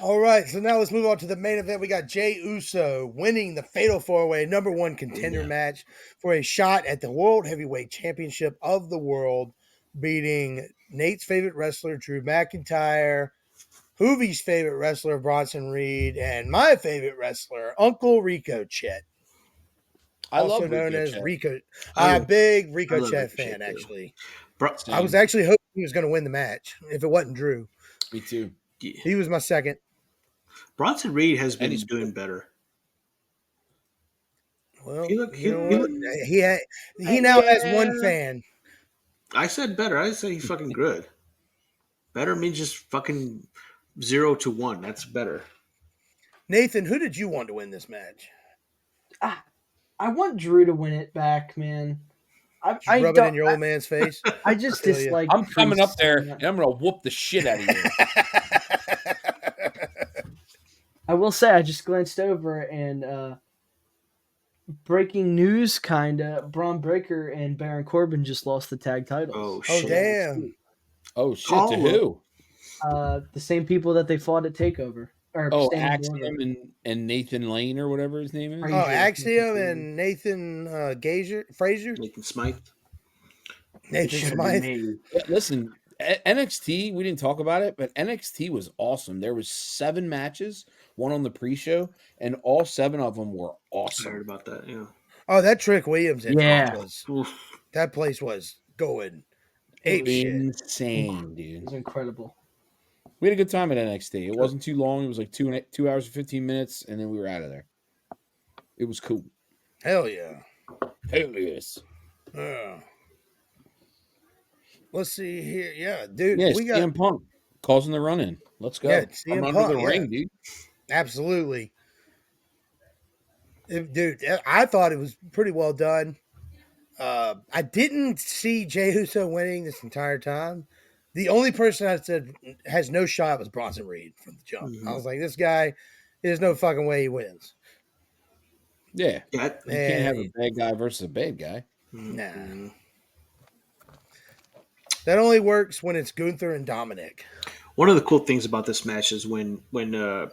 All right, so now let's move on to the main event. We got Jey Uso winning the Fatal 4-Way #1 contender match for a shot at the World Heavyweight Championship of the World, beating Nate's favorite wrestler, Drew McIntyre, Hoovie's favorite wrestler, Bronson Reed, and my favorite wrestler, Uncle Rico Chet. I also love known Rico as Chet. Rico. I I'm a big I Rico love Chet Rico Chet, fan, too. actually. Bro, I was actually hoping he was going to win the match if it wasn't Drew. Me too. He was my second. Bronson Reed has been And he's doing better. Well, He look- you know he what? look- He now has one fan. I said better. I said he's fucking good. Better means just fucking 0 to 1. That's better. Nathan, who did you want to win this match? I want Drew to win it back, man. Just I rub it don't- in your old man's face. I just feel ya. dislike. I'm coming up Priest there so much. and I'm gonna whoop the shit out of you. I will say I just glanced over and breaking news kinda Braun Breaker and Baron Corbin just lost the tag titles. Oh, Oh shit. damn! Oh shit! Call To him. who? The same people that they fought at Takeover. Or Oh, Stand and Deliver. Axiom and Nathan Lane or whatever his name is. Right. Oh, Frazier. Axiom and Nathan Frazier, Nathan Smythe. Nathan Should've been Smythe. me. Yeah, listen, NXT. We didn't talk about it, but NXT was awesome. There was 7 matches, one on the pre-show, and all 7 of them were I heard awesome. about that. Yeah. Oh, that Trick Williams entrance Yeah. was Oof. that place was going It ape was shit. Insane, It dude. was incredible. We had a good time at NXT. It wasn't too long. It was like 2 hours and 15 minutes, and then we were out of there. It was cool. Hell yeah. Hell yes. Yeah. Let's see here. Yeah, dude, Yeah, we got CM Punk causing the run in. Let's go. Yeah, I'm CM under the Punk, ring, yeah. dude. absolutely. Dude, I thought it was pretty well done. I didn't see Jey Uso winning this entire time. The only person I said has no shot was Bronson Reed from the jump. Mhm. I was like, this guy, there's no fucking way he wins. Yeah. Yeah. You can't have a And bad guy versus a bad guy. Mhm. that only works when it's Gunther and Dominic. One of the cool things about this match is when I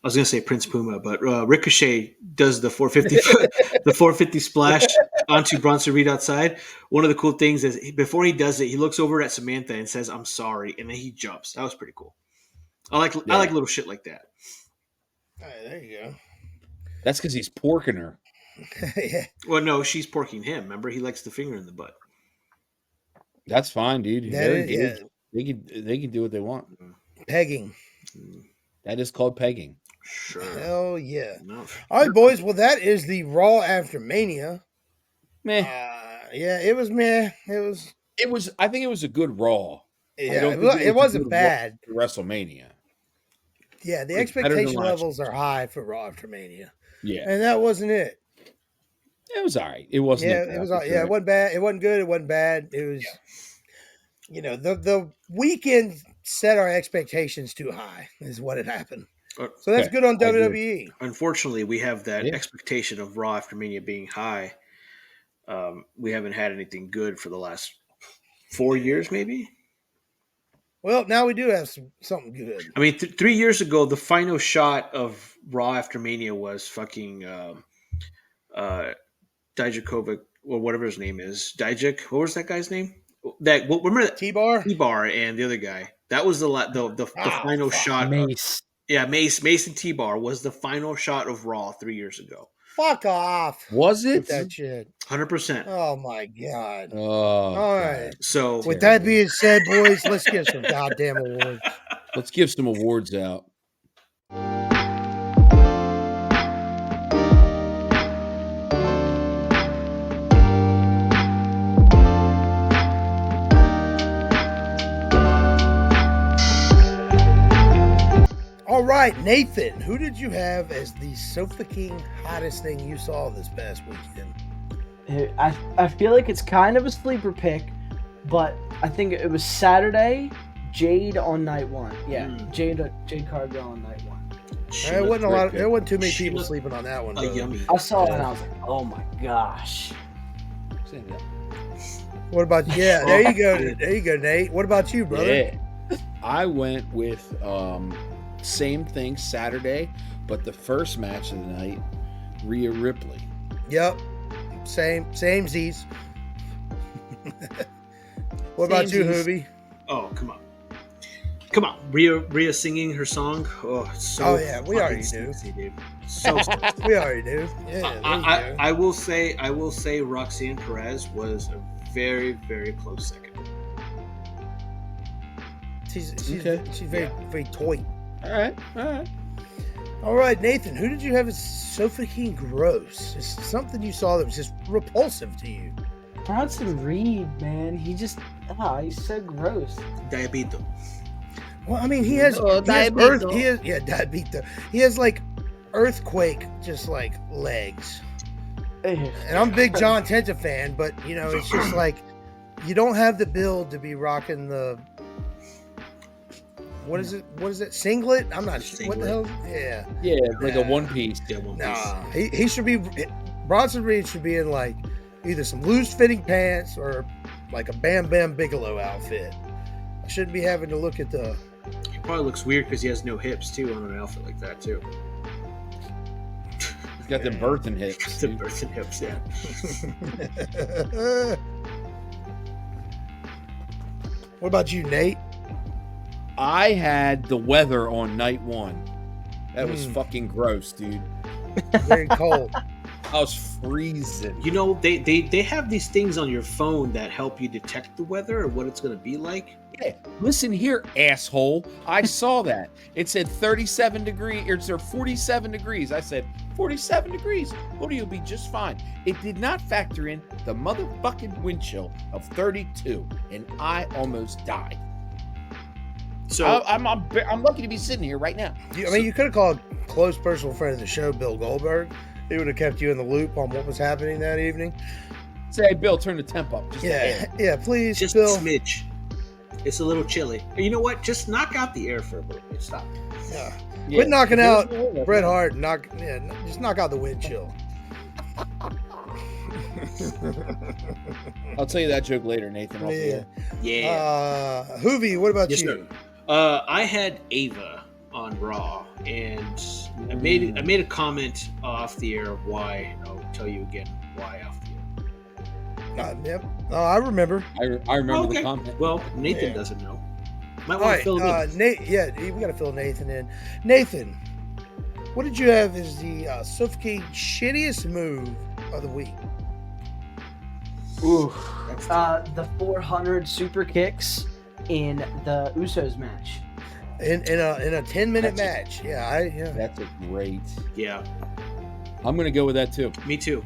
was going to say Prince Puma, but Ricochet does the 450 the 450 splash onto Bronson Reed outside. One of the cool things is before he does it, he looks over at Samantha and says, "I'm sorry," and then he jumps. That was pretty cool. I like little shit like that. All right, there you That's because he's porking her. go. Yeah. Well, no, she's porking him. Remember, he likes the finger in the butt. That's fine, dude. That They're is- engaged. They can do what they want. Pegging. That is called pegging. Sure. Hell yeah. No. All right, boys. Well, that is the Raw after Mania. Meh. Yeah, it was meh. It was. I think it was a good Raw. I Yeah, don't think it was a wasn't good bad. Raw for WrestleMania. Yeah, the It's better than expectation last levels are high for Raw after Mania, Yeah, and that wasn't it. it was all right. It wasn't. Yeah, it was. Yeah, it wasn't bad. It wasn't good. It wasn't bad. It was. The weekend set our expectations too high. Is what had happened. So that's Okay, good on I agree. WWE. Unfortunately, we have that Yeah. expectation of Raw after Mania being high. We haven't had anything good for the last 4 years, maybe. Well, now we do have something good. I mean, 3 years ago, the final shot of Raw after Mania was fucking Dijakovic or whatever his name is. Dijak. What was that guy's name? Remember that T-Bar. T-Bar and the other guy. That was the final shot. Mace. Mace and T-Bar was the final shot of Raw 3 years ago. Fuck off. Was With it? that shit. 100%. Oh my god. Oh, All God. right. So With that being said, boys, let's get some goddamn awards. Let's give some awards out. All right, Nathan, who did you have as the Sofa King hottest thing you saw this past weekend? I feel like it's kind of a sleeper pick, but I think it was Saturday, Jade on night one. Yeah, Jade Cargill on night one. There wasn't too many She people looked sleeping on that one. a brother. yummy. I saw it and I was like, oh my gosh. What about yeah? There you go. There you go, Nate. What about you, brother? Yeah. I went with same thing Saturday, but the first match of the night, Rhea Ripley. Yep. Same Z's. What about you, Samesies. Hoobie? Oh, come on. Rhea singing her song. Oh, it's so. Oh, yeah, we already do. sexy, dude. So sexy. We already do. Yeah, there you go. I will say Roxanne Perez was a very, very close second. She's Okay. very very toy. All right. All right, Nathan, who did you have as so fucking gross? Just something you saw that was just repulsive to you. Bronson Reed, man, he's so gross. Diabito. Well, I mean, he has diabito. He has like earthquake, just like legs. And I'm a big John Tenta fan, but it's just like you don't have the build to be rocking the. What is it? What is it? Singlet? I'm not sure. What the hell? Yeah. Yeah, like a one piece. Yeah, one piece. Nah, he should be. Bronson Reed should be in like either some loose fitting pants or like a Bam Bam Bigelow outfit. I shouldn't be having to look at the. He probably looks weird because he has no hips too on an outfit like that too. He's got them birthing hips. The dude. birth and hips, yeah. What about you, Nate? I had the weather on night one. That was fucking gross, dude. Very cold. I was freezing. You know, they have these things on your phone that help you detect the weather or what it's going to be like. Yeah, listen here, asshole. I saw that. It said 37 degrees, or 47 degrees. I said, 47 degrees. Well, you'll be just fine. It did not factor in the motherfucking wind chill of 32, and I almost died. So I'm lucky to be sitting here right now. You could have called close personal friend of the show, Bill Goldberg. He would have kept you in the loop on what was happening that evening. Say, hey, Bill, turn the temp up. Just a hair. Yeah, please, just Bill. a smidge. It's a little chilly. You know what? Just knock out the air for a little bit. Stop. Yeah. Yeah. Quit knocking out There's- Bret Hart. Just knock out the wind chill. I'll tell you that joke later, Nathan. Off the Yeah. Yeah. Hoovy, what about Yes, you? sir. I had Ava on Raw, and I made a comment off the air of why. And I'll tell you again why off the air. Yep. Oh, I remember. I remember the comment. Well, Nathan Yeah. doesn't know. Might All want right, to fill him in. Nate. Yeah, we got to fill Nathan in. Nathan, what did you have as the suffocating shittiest move of the week? Ooh. That's The 400 super kicks in the Usos match. In a 10-minute That's match. Yeah. That's a great. yeah, I'm gonna go with that too. me too.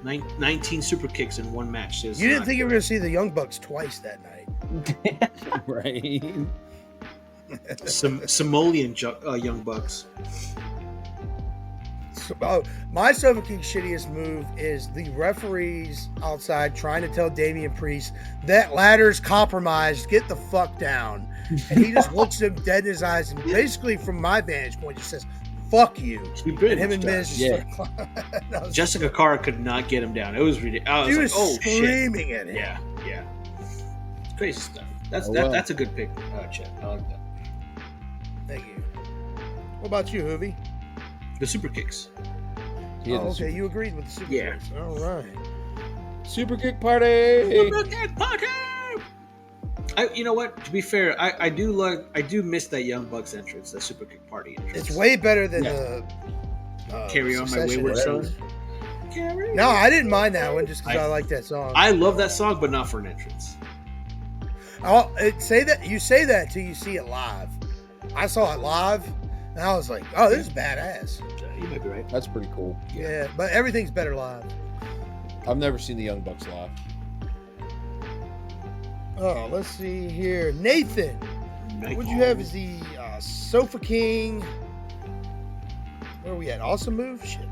19 super kicks in one match. You didn't think you were going to see the Young Bucks twice that night. Right. some Somalian Young Bucks. So, my suffocating shittiest move is the referees outside trying to tell Damian Priest that ladder's compromised. Get the fuck down. And he just looks him dead in his eyes and basically, from my vantage point, just says, "Fuck you." He pretty And him much and does. Miz just Yeah. started climbing. I was- Jessica Carr could not get him down. It was ridiculous. I He was was like, oh shit. screaming at him. Yeah. It's crazy stuff. That's Oh, wow. that's a good pick, Chet. I like that. Thank you. What about you, Hoovy? The super kicks. Yeah, Oh, the okay, you agreed with the super Yeah. kicks. All right. super kick party. Super kick party! You know what? To be fair, I do miss that Young Bucks entrance, that super kick party entrance. It's way better than Yeah. the Carry On My Succession Wayward entrance. Son. Carry No, on. I didn't mind that one just because I like that song. I love that song, but not for an entrance. Say that you say that till you see it live. I saw it live, and I was like, "Oh, this is badass." You might be right. That's pretty cool. Yeah, but everything's better live. I've never seen the Young Bucks live. Oh, let's see here, Nathan. What you have is the Sofa King. Where are we at? Awesome move. Shit.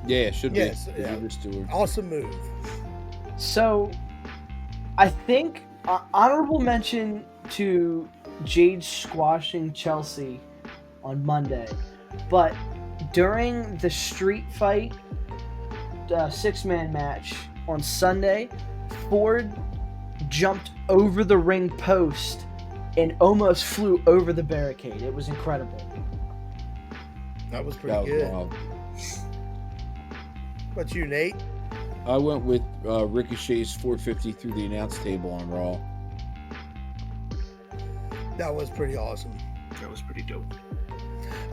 Yeah, it should Yes, be. yeah. River Stewart. Awesome move. So, I think honorable mention to Jade squashing Chelsea on Monday, but during the street fight 6-man match on Sunday, Ford jumped over the ring post and almost flew over the barricade. It was incredible. That was pretty That was good. wild. What you, Nate? I went with Ricochet's 450 through the announce table on Raw. That was pretty awesome. That was pretty dope.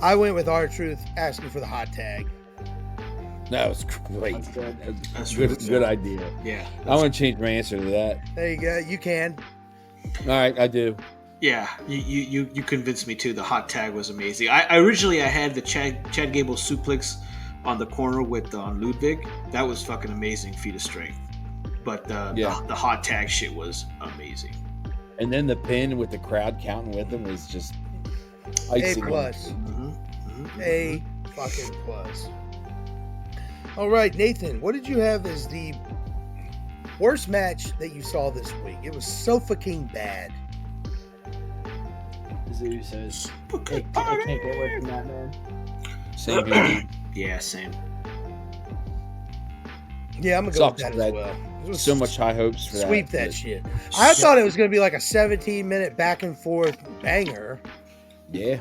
I went with R-Truth asking for the hot tag. That was great. That's good. That's Good, really good idea. Yeah. I want to change my answer to that. There you go. You can. All right, I do. Yeah, you convinced me too. The hot tag was amazing. I originally had the Chad Gable suplex on the corner with Ludwig. That was fucking amazing feat of strength. But the hot tag shit was amazing. And then the pin with the crowd counting with him was just A icing. on the plus. cake. A fucking plus. All right, Nathan, what did you have as the worst match that you saw this week? It was so fucking bad. The Usos. Okay, I can't get away from that, man. Same here, dude. Yeah, same. Yeah, I'm gonna go Sucks with that as that- well. It was So much high hopes for that. sweep that but- shit. I thought it was gonna be like a 17-minute back and forth banger. Yeah.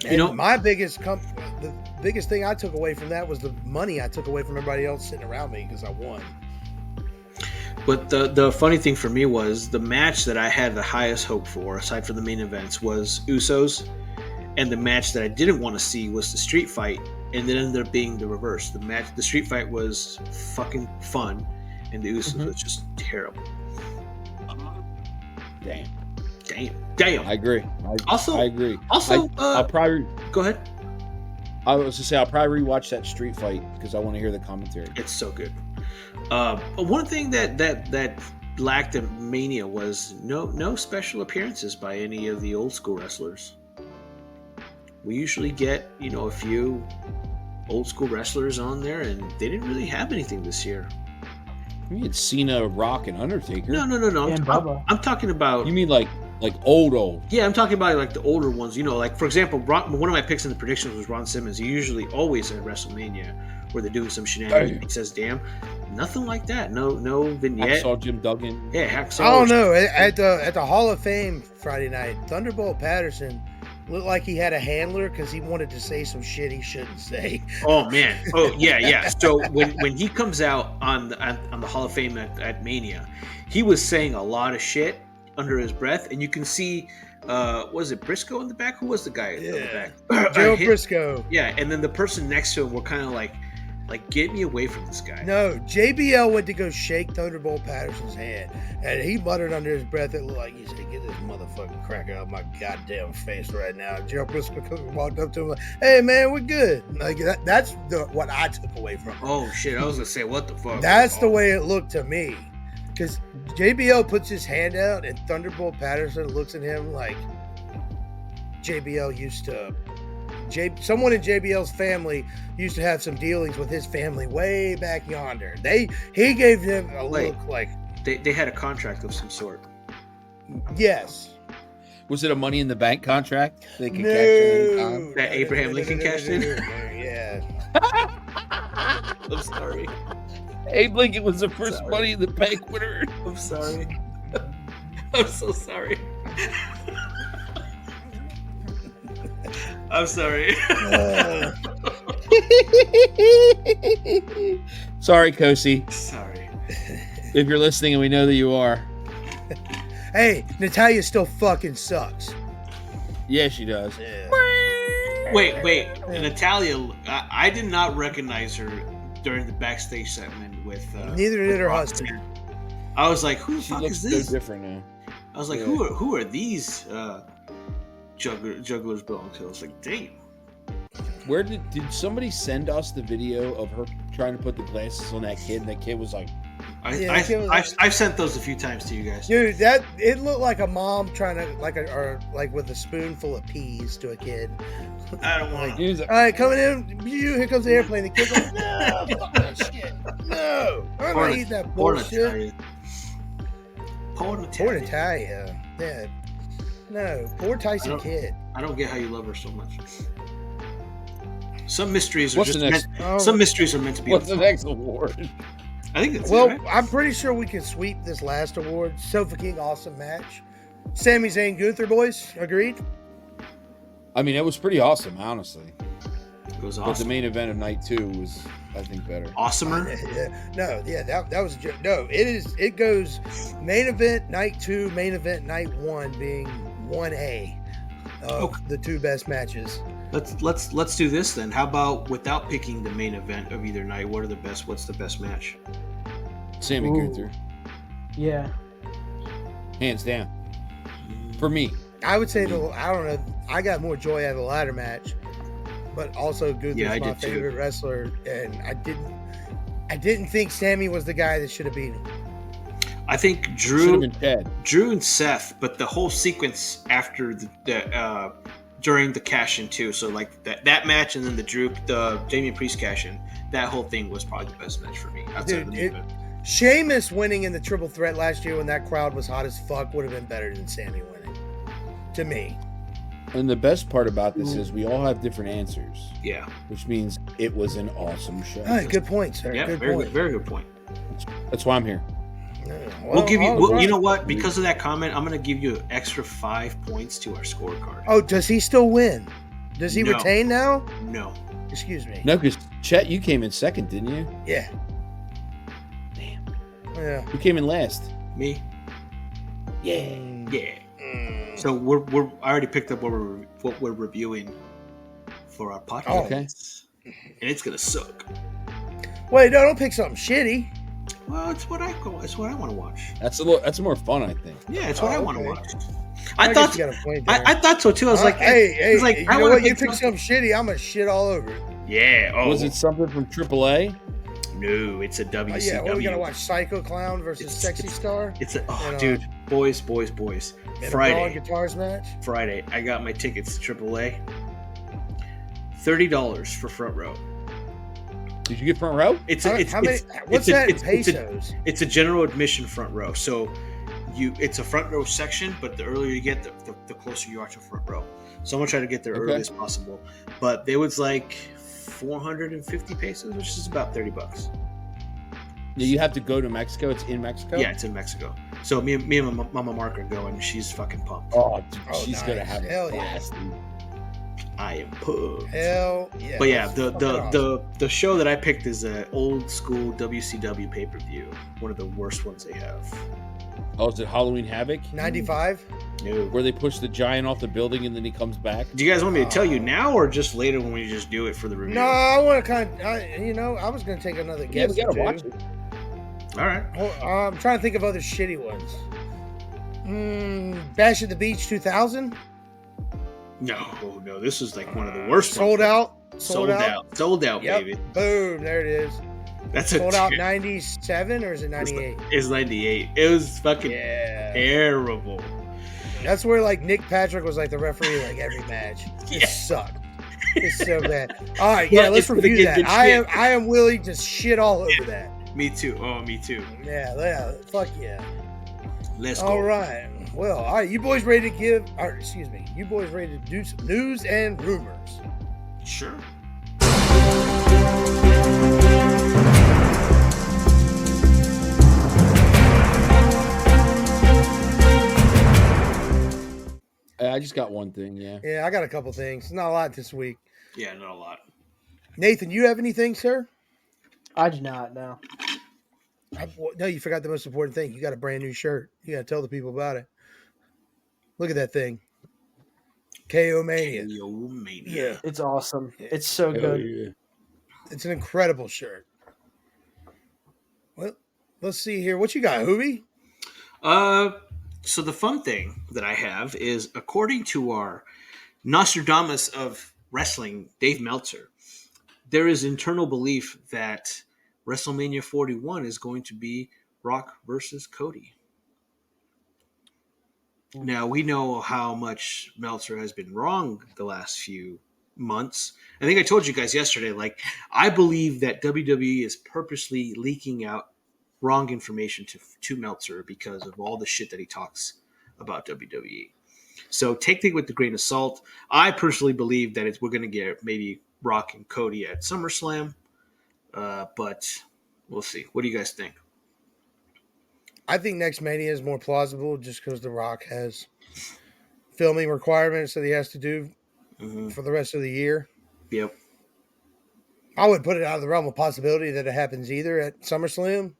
And my biggest the biggest thing I took away from that was the money I took away from everybody else sitting around me because I won. But the funny thing for me was the match that I had the highest hope for, aside from the main events, was Usos, and the match that I didn't want to see was the street fight, and it ended up being the reverse. The street fight was fucking fun, and the Usos was just terrible. Damn. I agree. Also- I agree. Also, I'll probably. go ahead. I was to say I'll probably rewatch that street fight because I want to hear the commentary. It's so good. But one thing that lacked at Mania was no special appearances by any of the old school wrestlers. We usually get a few old school wrestlers on there, and they didn't really have anything this year. You had Cena, Rock, and Undertaker. No. And Bubba. I'm talking about. You mean like old? Yeah, I'm talking about like the older ones. You know, like for example, one of my picks in the predictions was Ron Simmons. He usually always at WrestleMania where they're doing some shenanigans. He says, "Damn, nothing like that. No vignette." Hacksaw Jim Duggan. Yeah, Hacksaw. I don't know. At the Hall of Fame Friday night, Thunderbolt Patterson looked like he had a handler because he wanted to say some shit he shouldn't say. Oh man. Oh yeah. So when he comes out on the Hall of Fame at Mania, he was saying a lot of shit under his breath, and you can see, was it Briscoe in the back? Who was the guy in the back? Joe Briscoe. Yeah, and then the person next to him were kind of like, get me away from this guy. No, JBL went to go shake Thunderbolt Patterson's hand, and he muttered under his breath, it looked like he said, "Get this motherfucking cracker out of my goddamn face right now." Joe Briscoe walked up to him like, "Hey man, we're good." Like that's what I took away from it. Oh shit! I was gonna say, what the fuck? That's the way it looked to me. Because JBL puts his hand out and Thunderbolt Patterson looks at him like JBL used to. Someone in JBL's family used to have some dealings with his family way back yonder. He gave them a look like they had a contract of some sort. yes. Was it a Money in the Bank contract? They could No. cash it anytime. That Abraham Lincoln cashed in? Yeah. I'm sorry. Abe Lincoln was the first Sorry. Money in the Bank winner. I'm sorry. I'm so sorry. I'm sorry. Sorry, Kosi. Sorry. If you're listening, and we know that you are. Hey, Natalia still fucking sucks. Yeah, she does. Yeah. Wait. Natalia, I did not recognize her during the backstage segment with. Neither did her Rock. husband. I was like, who the She fuck looks is so this? different now. I was like, Yeah. who are these jugglers belong to? I was like, damn. Where did somebody send us the video of her trying to put the glasses on that kid, and that kid was like, I've sent those a few times to you guys. Dude, it looked like a mom trying to like with a spoonful of peas to a kid. I don't want he was like, All right, coming in. Here comes the airplane. The kid's like, no, fuck that shit. No, I'm not eating that bullshit. Poor Natalia. Yeah. No, poor Tyson Kidd. I don't get how you love her so much. Some mysteries are What's just the next? meant, some mysteries are meant to be. What's the next award? I think that's Well, it, right? I'm pretty sure we can sweep this last award. Sofa King, awesome match. Sami Zayn, Gunther, boys, agreed? I mean, it was pretty awesome, honestly. It was But the awesome. main event of night 2 was, I think, better. Awesomer. That was no. It goes main event night 2, main event night 1 being 1A of the two best matches. Let's do this then. How about without picking the main event of either night? What's the best match? Sammy Ooh. Gunther, Yeah. hands down. For me. I would say I don't know. I got more joy out of the ladder match, but also Gunther's Yeah, I my did too. favorite wrestler, and I didn't think Sammy was the guy that should have beat him. I think Should have been Chad. Drew and Seth, but the whole sequence after the during the cash in too. So like that match and then the Damian Priest cash in, that whole thing was probably the best match for me. Outside of the main event. Sheamus winning in the triple threat last year when that crowd was hot as fuck would have been better than Sammy winning. To me. And the best part about this is we all have different answers, Yeah. which means it was an awesome show. All right, good point, sir. Yeah. good Very point. good. Very good point. That's why I'm here. We'll give you. all right. You know what? Because of that comment, I'm going to give you an extra 5 points to our scorecard. Oh, does he still win? Does he No. retain now? No. Excuse me. No, because Chet, you came in second, didn't you? Yeah. Damn. Yeah. Who came in last? Me. Yeah. Yeah. Mm. So I already picked up what we're reviewing for our podcast. Oh. Okay. And it's gonna suck. Wait, no, don't pick something shitty. Well, it's what I want to watch. That's more fun, I think. Yeah, it's what I want to okay. watch. I I guess thought you got a point there. I thought so too. I was like, hey, it's like you I know want what? to You pick pick something shitty, I'm gonna shit all over it. Yeah. Oh Was it something from AAA? no, it's a WCW. Yeah, well, we gotta watch Psycho Clown versus Sexy Star. It's a And, dude, boys. and a Brawl Friday. Guitars match. Friday, I got my tickets to AAA. $30 for front row. Did you get front row? It's How, a, it's how many? it's, What's it's that a, in it's, it's a pesos? it's a general admission front row. So it's a front row section, but the earlier you get, the closer you are to front row. So I'm gonna try to get there Okay. early as possible. But it was like 450 pesos, which is about $30. Yeah, you have to go to Mexico. It's in Mexico. Yeah, it's in Mexico. So me and Mama Mark are going. She's fucking pumped. Oh, dude, Oh, she's gonna nice. have a Hell yeah. blast. Dude. I am pumped. Hell yeah! But yeah, that's the fucking awesome. the show that I picked is an old school WCW pay per view. One of the worst ones they have. Oh, is it Halloween Havoc? 95. No. Where they push the giant off the building and then he comes back? Do you guys want me to tell you now or just later when we just do it for the review? No, I want to kind of. I was gonna take another Yeah, guess. we gotta or watch two. it. All right. I'm trying to think of other shitty ones. Bash at the Beach 2000. No, this is like one of the worst Sold ones. out. Sold out, Yep. baby. Boom. There it is. That's a Sold out 97 or is it 98? It's 98. It was fucking Yeah. terrible. That's where like Nick Patrick was like the referee like every match. It Yeah. sucked. It's so bad. All right, But yeah, let's it's gonna review get that. good I am willing to shit all over that. Me too. Oh, me too. Yeah, fuck yeah. Let's go. All right. Well, all right, you boys ready to you boys ready to do some news and rumors? Sure. I just got one thing. Yeah. Yeah, I got a couple things. Not a lot this week. Yeah, not a lot. Nathan, you have anything, sir? I do not know. No, you forgot the most important thing. You got a brand new shirt. You got to tell the people about it. Look at that thing. KO Mania. Yo, mania. Yeah. It's awesome. It's so Hell good. yeah. It's an incredible shirt. Well, let's see here. What you got, Hoobie? So the fun thing that I have is, according to our Nostradamus of wrestling, Dave Meltzer, there is internal belief that WrestleMania 41 is going to be Rock versus Cody. Now, we know how much Meltzer has been wrong the last few months. I think I told you guys yesterday, like, I believe that WWE is purposely leaking out wrong information to Meltzer because of all the shit that he talks about WWE. So take it with a grain of salt. I personally believe that we're going to get maybe Rock and Cody at SummerSlam, but we'll see. What do you guys think? I think next Mania is more plausible just because The Rock has filming requirements that he has to do for the rest of the year. Yep. I would put it out of the realm of possibility that it happens either at SummerSlam.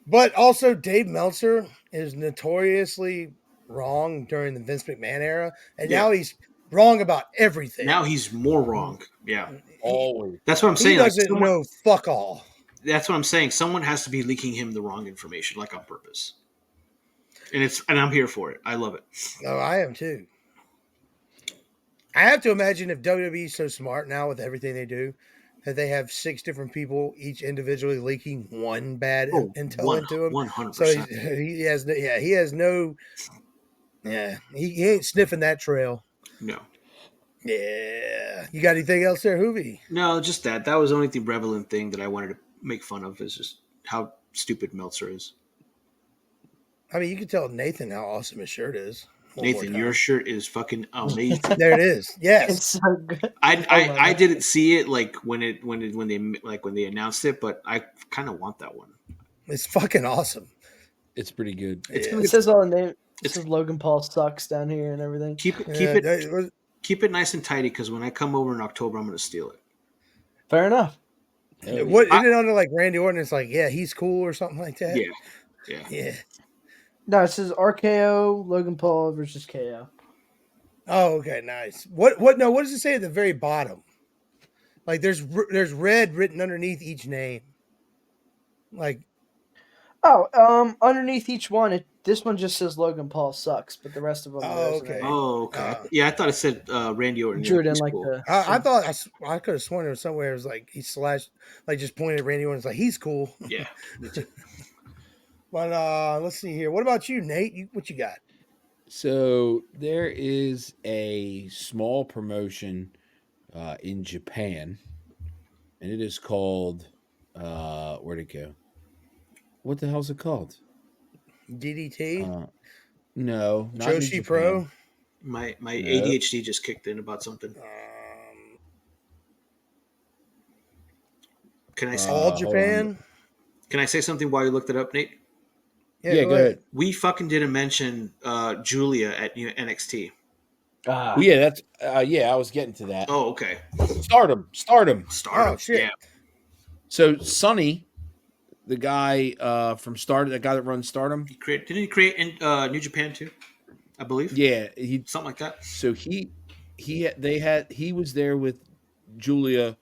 But also, Dave Meltzer is notoriously wrong during the Vince McMahon era. And now he's wrong about everything. Now he's more wrong. Yeah. Always. That's what I'm He saying. Like, doesn't know fuck all. that's what I'm saying. Someone has to be leaking him the wrong information, like on purpose. And I'm here for it. I love it. No, I am too. I have to imagine if WWE is so smart now with everything they do, that they have 6 different people, each individually leaking one bad intel into him. 100%. So he ain't sniffing that trail. No. Yeah. You got anything else there, Hoovie? No, just that. That was the only thing prevalent thing that I wanted to make fun of, is just how stupid Meltzer is. I mean, you can tell Nathan how awesome his shirt is. Nathan, your shirt is fucking amazing. There it is. Yes. It's so good. I didn't see it like when they announced it, but I kind of want that one. It's fucking awesome. It's pretty good. Yeah. It says all the name. It says Logan Paul sucks down here and everything. Keep it nice and tidy, because when I come over in October, I'm going to steal it. Fair enough. What isn't it under like Randy Orton? It's like, yeah, he's cool or something like that. Yeah. No, it says RKO Logan Paul versus KO. Oh, okay, nice. What does it say at the very bottom? Like there's red written underneath each name. Like, Underneath each one, this one just says Logan Paul sucks, but the rest of them. okay. Oh, okay. I thought it said Randy Orton. Drew it in He's like cool. the. I thought I could have sworn it was somewhere. It was like he slashed, like just pointed at Randy Orton. It's like he's cool. Yeah. Me too. But let's see here. What about you, Nate? What you got? So there is a small promotion in Japan and it is called. Where'd it go? What the hell's it called? DDT, No, not New Joshi Japan. Pro, My No. ADHD just kicked in about something. Can I say, All Hold on. Japan. can I say something while you looked it up, Nate? Yeah, go ahead. We fucking didn't mention Julia at NXT. Well, yeah, that's I was getting to that. Oh, okay. Stardom. Stardom. Oh, shit. Yeah. So Sonny, the guy from Stardom, the guy that runs Stardom, Didn't he create in New Japan too? I believe. yeah, he. Something like that. So he was there with Julia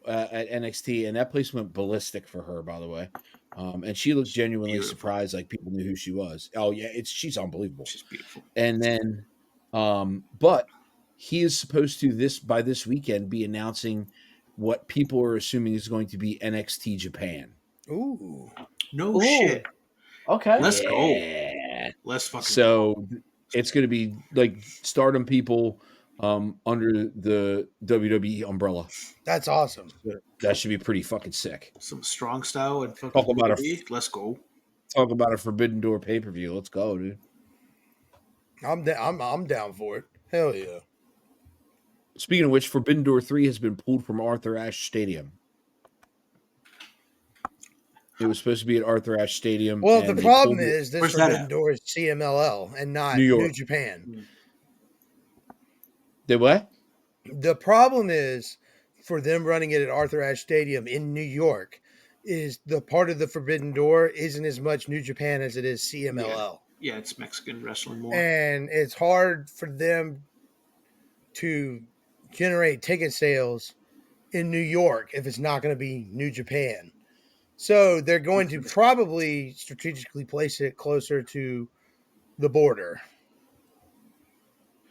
at NXT, and that place went ballistic for her, by the way. And she looked genuinely Beautiful. surprised, like people knew who she was. Oh yeah, she's unbelievable. She's beautiful. And then, but he is supposed to by this weekend be announcing what people are assuming is going to be NXT Japan. Ooh. No shit. Okay. Let's go. Yeah. Let's fucking So it's going to be like Stardom people under the WWE umbrella. That's awesome. That should be pretty fucking sick. some strong style and fucking Talk about WWE. Let's go. Talk about a Forbidden Door pay per view. Let's go, dude. I'm down for it. Hell yeah. Speaking of which, Forbidden Door 3 has been pulled from Arthur Ashe Stadium. It was supposed to be at Arthur Ashe Stadium. Well, and the they problem pulled it. is this Where's that Forbidden at? Door is CMLL and not New York. New Japan. They what? The problem is for them running it at Arthur Ashe Stadium in New York is the part of the Forbidden Door isn't as much New Japan as it is CMLL. Yeah, it's Mexican wrestling more. And it's hard for them to generate ticket sales in New York if it's not going to be New Japan. So they're going to probably strategically place it closer to the border.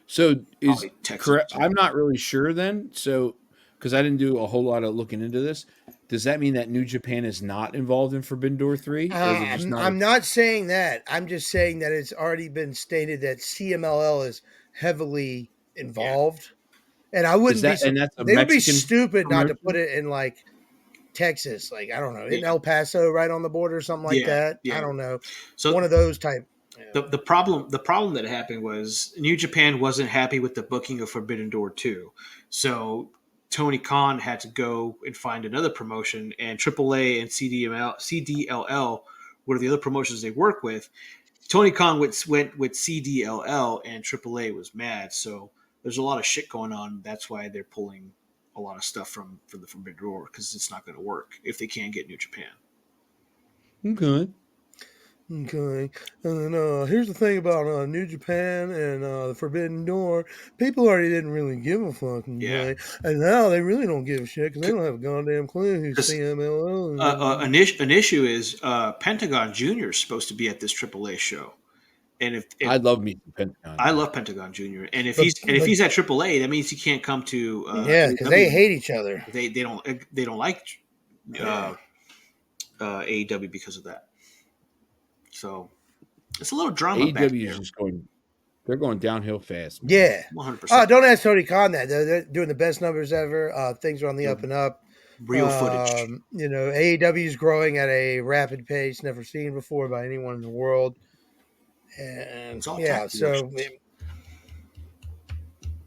So is Probably Texas. correct? I'm not really sure then. So because I didn't do a whole lot of looking into this, does that mean that New Japan is not involved in Forbidden Door 3? I'm not saying that. I'm just saying that it's already been stated that CMLL is heavily involved, and I wouldn't be. And that's a They would be Mexican stupid not to promotion? put it in like Texas, like I don't know, in Yeah. El Paso, right on the border, or something like Yeah, that. yeah. I don't know, So one of those type. the problem that happened was New Japan wasn't happy with the booking of Forbidden Door 2. So Tony Khan had to go and find another promotion, and AAA and CDLL were the other promotions they work with. Tony Khan went with CDLL, and AAA was mad. So there's a lot of shit going on. That's why they're pulling a lot of stuff from the Forbidden Door, because it's not going to work if they can't get New Japan. Okay. Okay, and here's the thing about New Japan and the Forbidden Door. People already didn't really give a fucking Yeah. thing, and now they really don't give a shit because they don't have a goddamn clue who 'Cause, CMLL is. An issue is Pentagon Jr. is supposed to be at this AAA show, and if I love me some Pentagon. I love Pentagon Jr. and if But- he's at AAA, that means he can't come to Yeah, because they AEW. hate each other. They don't like AEW because of that. So it's a little drama back AEW there. is just they're going downhill fast. Man. Yeah. 100%. Don't ask Tony Khan that. They're doing the best numbers ever. Things are on the up and up. Real footage. AEW is growing at a rapid pace, never seen before by anyone in the world. And It's all yeah, tax so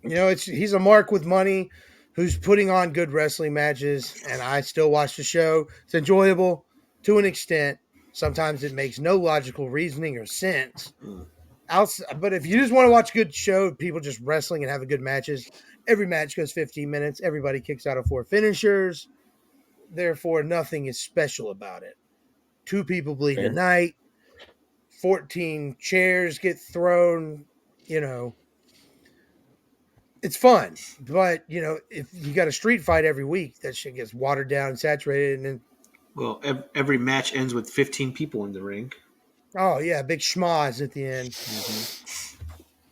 deductions. he's a mark with money who's putting on good wrestling matches, and I still watch the show. It's enjoyable to an extent. Sometimes it makes no logical reasoning or sense. But if you just want to watch a good show, people just wrestling and having good matches, every match goes 15 minutes. Everybody kicks out of 4 finishers. Therefore, nothing is special about it. 2 people bleed a night. 14 chairs get thrown. It's fun. But, if you got a street fight every week, that shit gets watered down and saturated. And then, Well, every match ends with 15 people in the ring. oh, yeah, big schmoz at the end.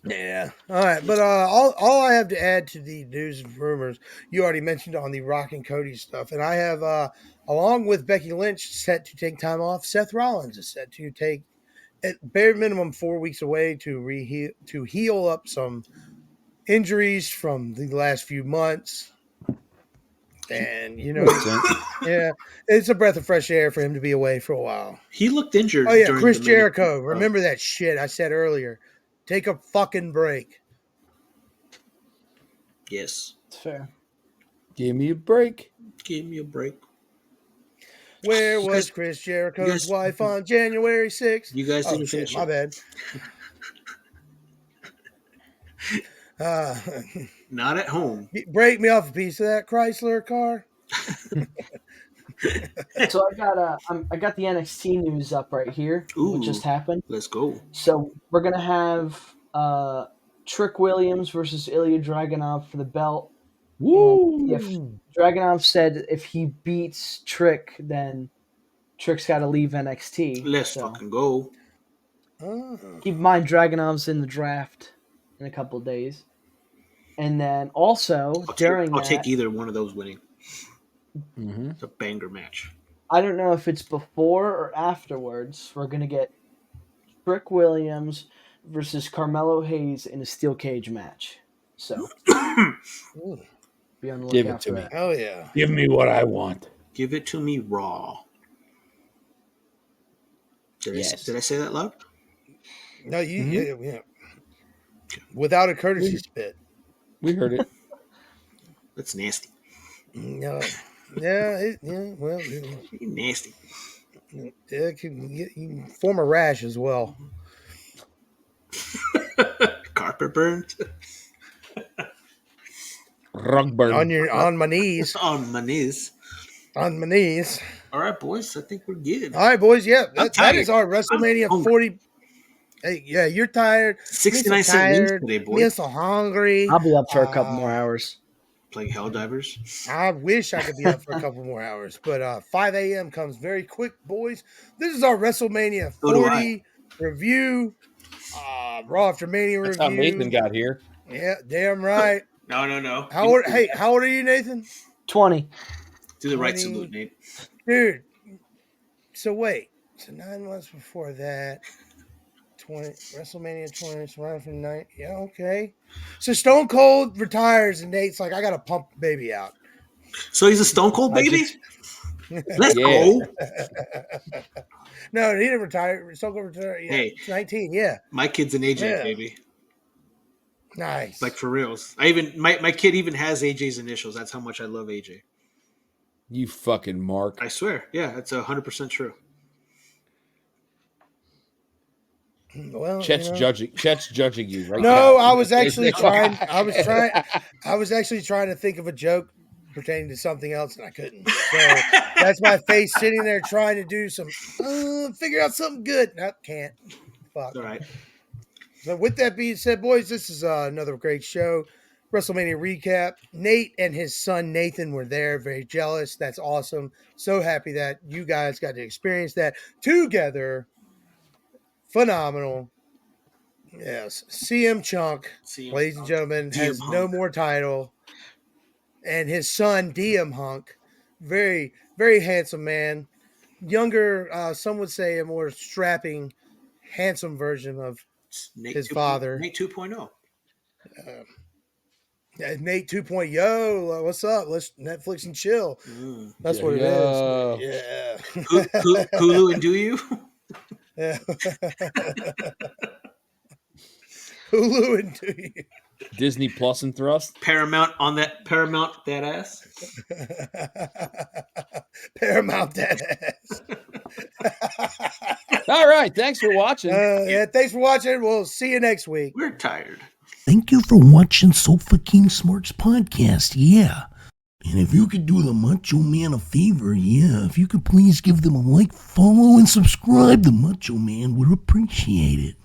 Yeah. All right. But all I have to add to the news and rumors, you already mentioned on the Rock and Cody stuff. And I have, along with Becky Lynch, set to take time off. Seth Rollins is set to take, at bare minimum, 4 weeks away to heal up some injuries from the last few months. And Makes sense. yeah, it's a breath of fresh air for him to be away for a while. He looked injured. Oh yeah, during Chris the main event. Jericho. Remember that shit I said earlier? Take a fucking break. Yes. It's fair. Give me a break. Give me a break. Where You was guys- Chris Jericho's guys- wife on January 6th? You guys Oh didn't shit, finish my it. bad. Uh, Not at home. break me off a piece of that Chrysler car. So I got the NXT news up right here. What just Ooh. happened? Let's go. So we're gonna have Trick Williams versus Ilya Dragunov for the belt. Woo! And if Dragunov said if he beats Trick, then Trick's got to leave NXT. Let's So fucking go. Oh. keep in mind Dragunov's in the draft in a couple of days, and then also I'll take either one of those winning. Mm-hmm. It's a banger match. I don't know if it's before or afterwards. We're gonna get Trick Williams versus Carmelo Hayes in a steel cage match. So Ooh. be on the Give it lookout to for me. that. Oh yeah. Give me what I want. Give it to me raw. Yes. Did I say that loud? No, you Mhm. yeah. Without a courtesy spit. We heard it. That's nasty. No. Yeah, well, Nasty. it you can form a rash as well. Carpet burned Rug burn. On my knees. on my knees. On my knees. All right, boys. I think we're good. All right, boys. Yeah, I'm that is tired. our WrestleMania hungry. 40. Hey, yeah, you're tired. 69 Me so cent wings tired. today, Me boys. so hungry. I'll be up for a couple more hours. Playing Helldivers. I wish I could be up for a couple more hours, but 5 a.m. comes very quick, boys. This is our WrestleMania So do 40 review. Raw After Mania That's review. how Nathan got here. Yeah, damn right. No. How old are you, Nathan? 20. Do the right 20. salute, Nate. Dude. So wait. So 9 months before that. 20 WrestleMania 20, it's around from night. Yeah, okay. So Stone Cold retires and Nate's like, I gotta pump the baby out. So he's a Stone Cold I baby? just- Let's Yeah. go. No, he didn't retire. Stone Cold retired. Yeah, Hey. 19. Yeah, My kid's an AJ Yeah. baby. nice. Like for reals. My kid even has AJ's initials. That's how much I love AJ. You fucking Mark. I swear. Yeah, that's 100% true. Well, Chet's judging you right No, now. I was actually trying. I was actually trying to think of a joke pertaining to something else, and I couldn't. So that's my face sitting there trying to do some figure out something good. No, can't. Fuck. All right. So with that being said, boys, this is another great show. WrestleMania recap. Nate and his son Nathan were there. Very jealous. That's awesome. So happy that you guys got to experience that together. Phenomenal. Yes. CM Chunk, CM ladies and Punk. gentlemen, DM has no Punk. more title. And his son, DM Hunk, very, very handsome man. Younger, some would say a more strapping, handsome version of Nate his 2. father. Nate 2.0. Nate 2.0. Yo, what's up? Let's Netflix and chill. Mm. That's what it Yo. is. Yeah. Hulu and do you? Yeah. Hulu and do you? Disney Plus and Thrust. Paramount that ass. Paramount that ass. All right. Thanks for watching. Yeah, thanks for watching. We'll see you next week. We're tired. Thank you for watching Sofa King Smarts podcast. Yeah. And if you could do the Macho Man a favor, yeah, if you could please give them a like, follow, and subscribe, the Macho Man would appreciate it.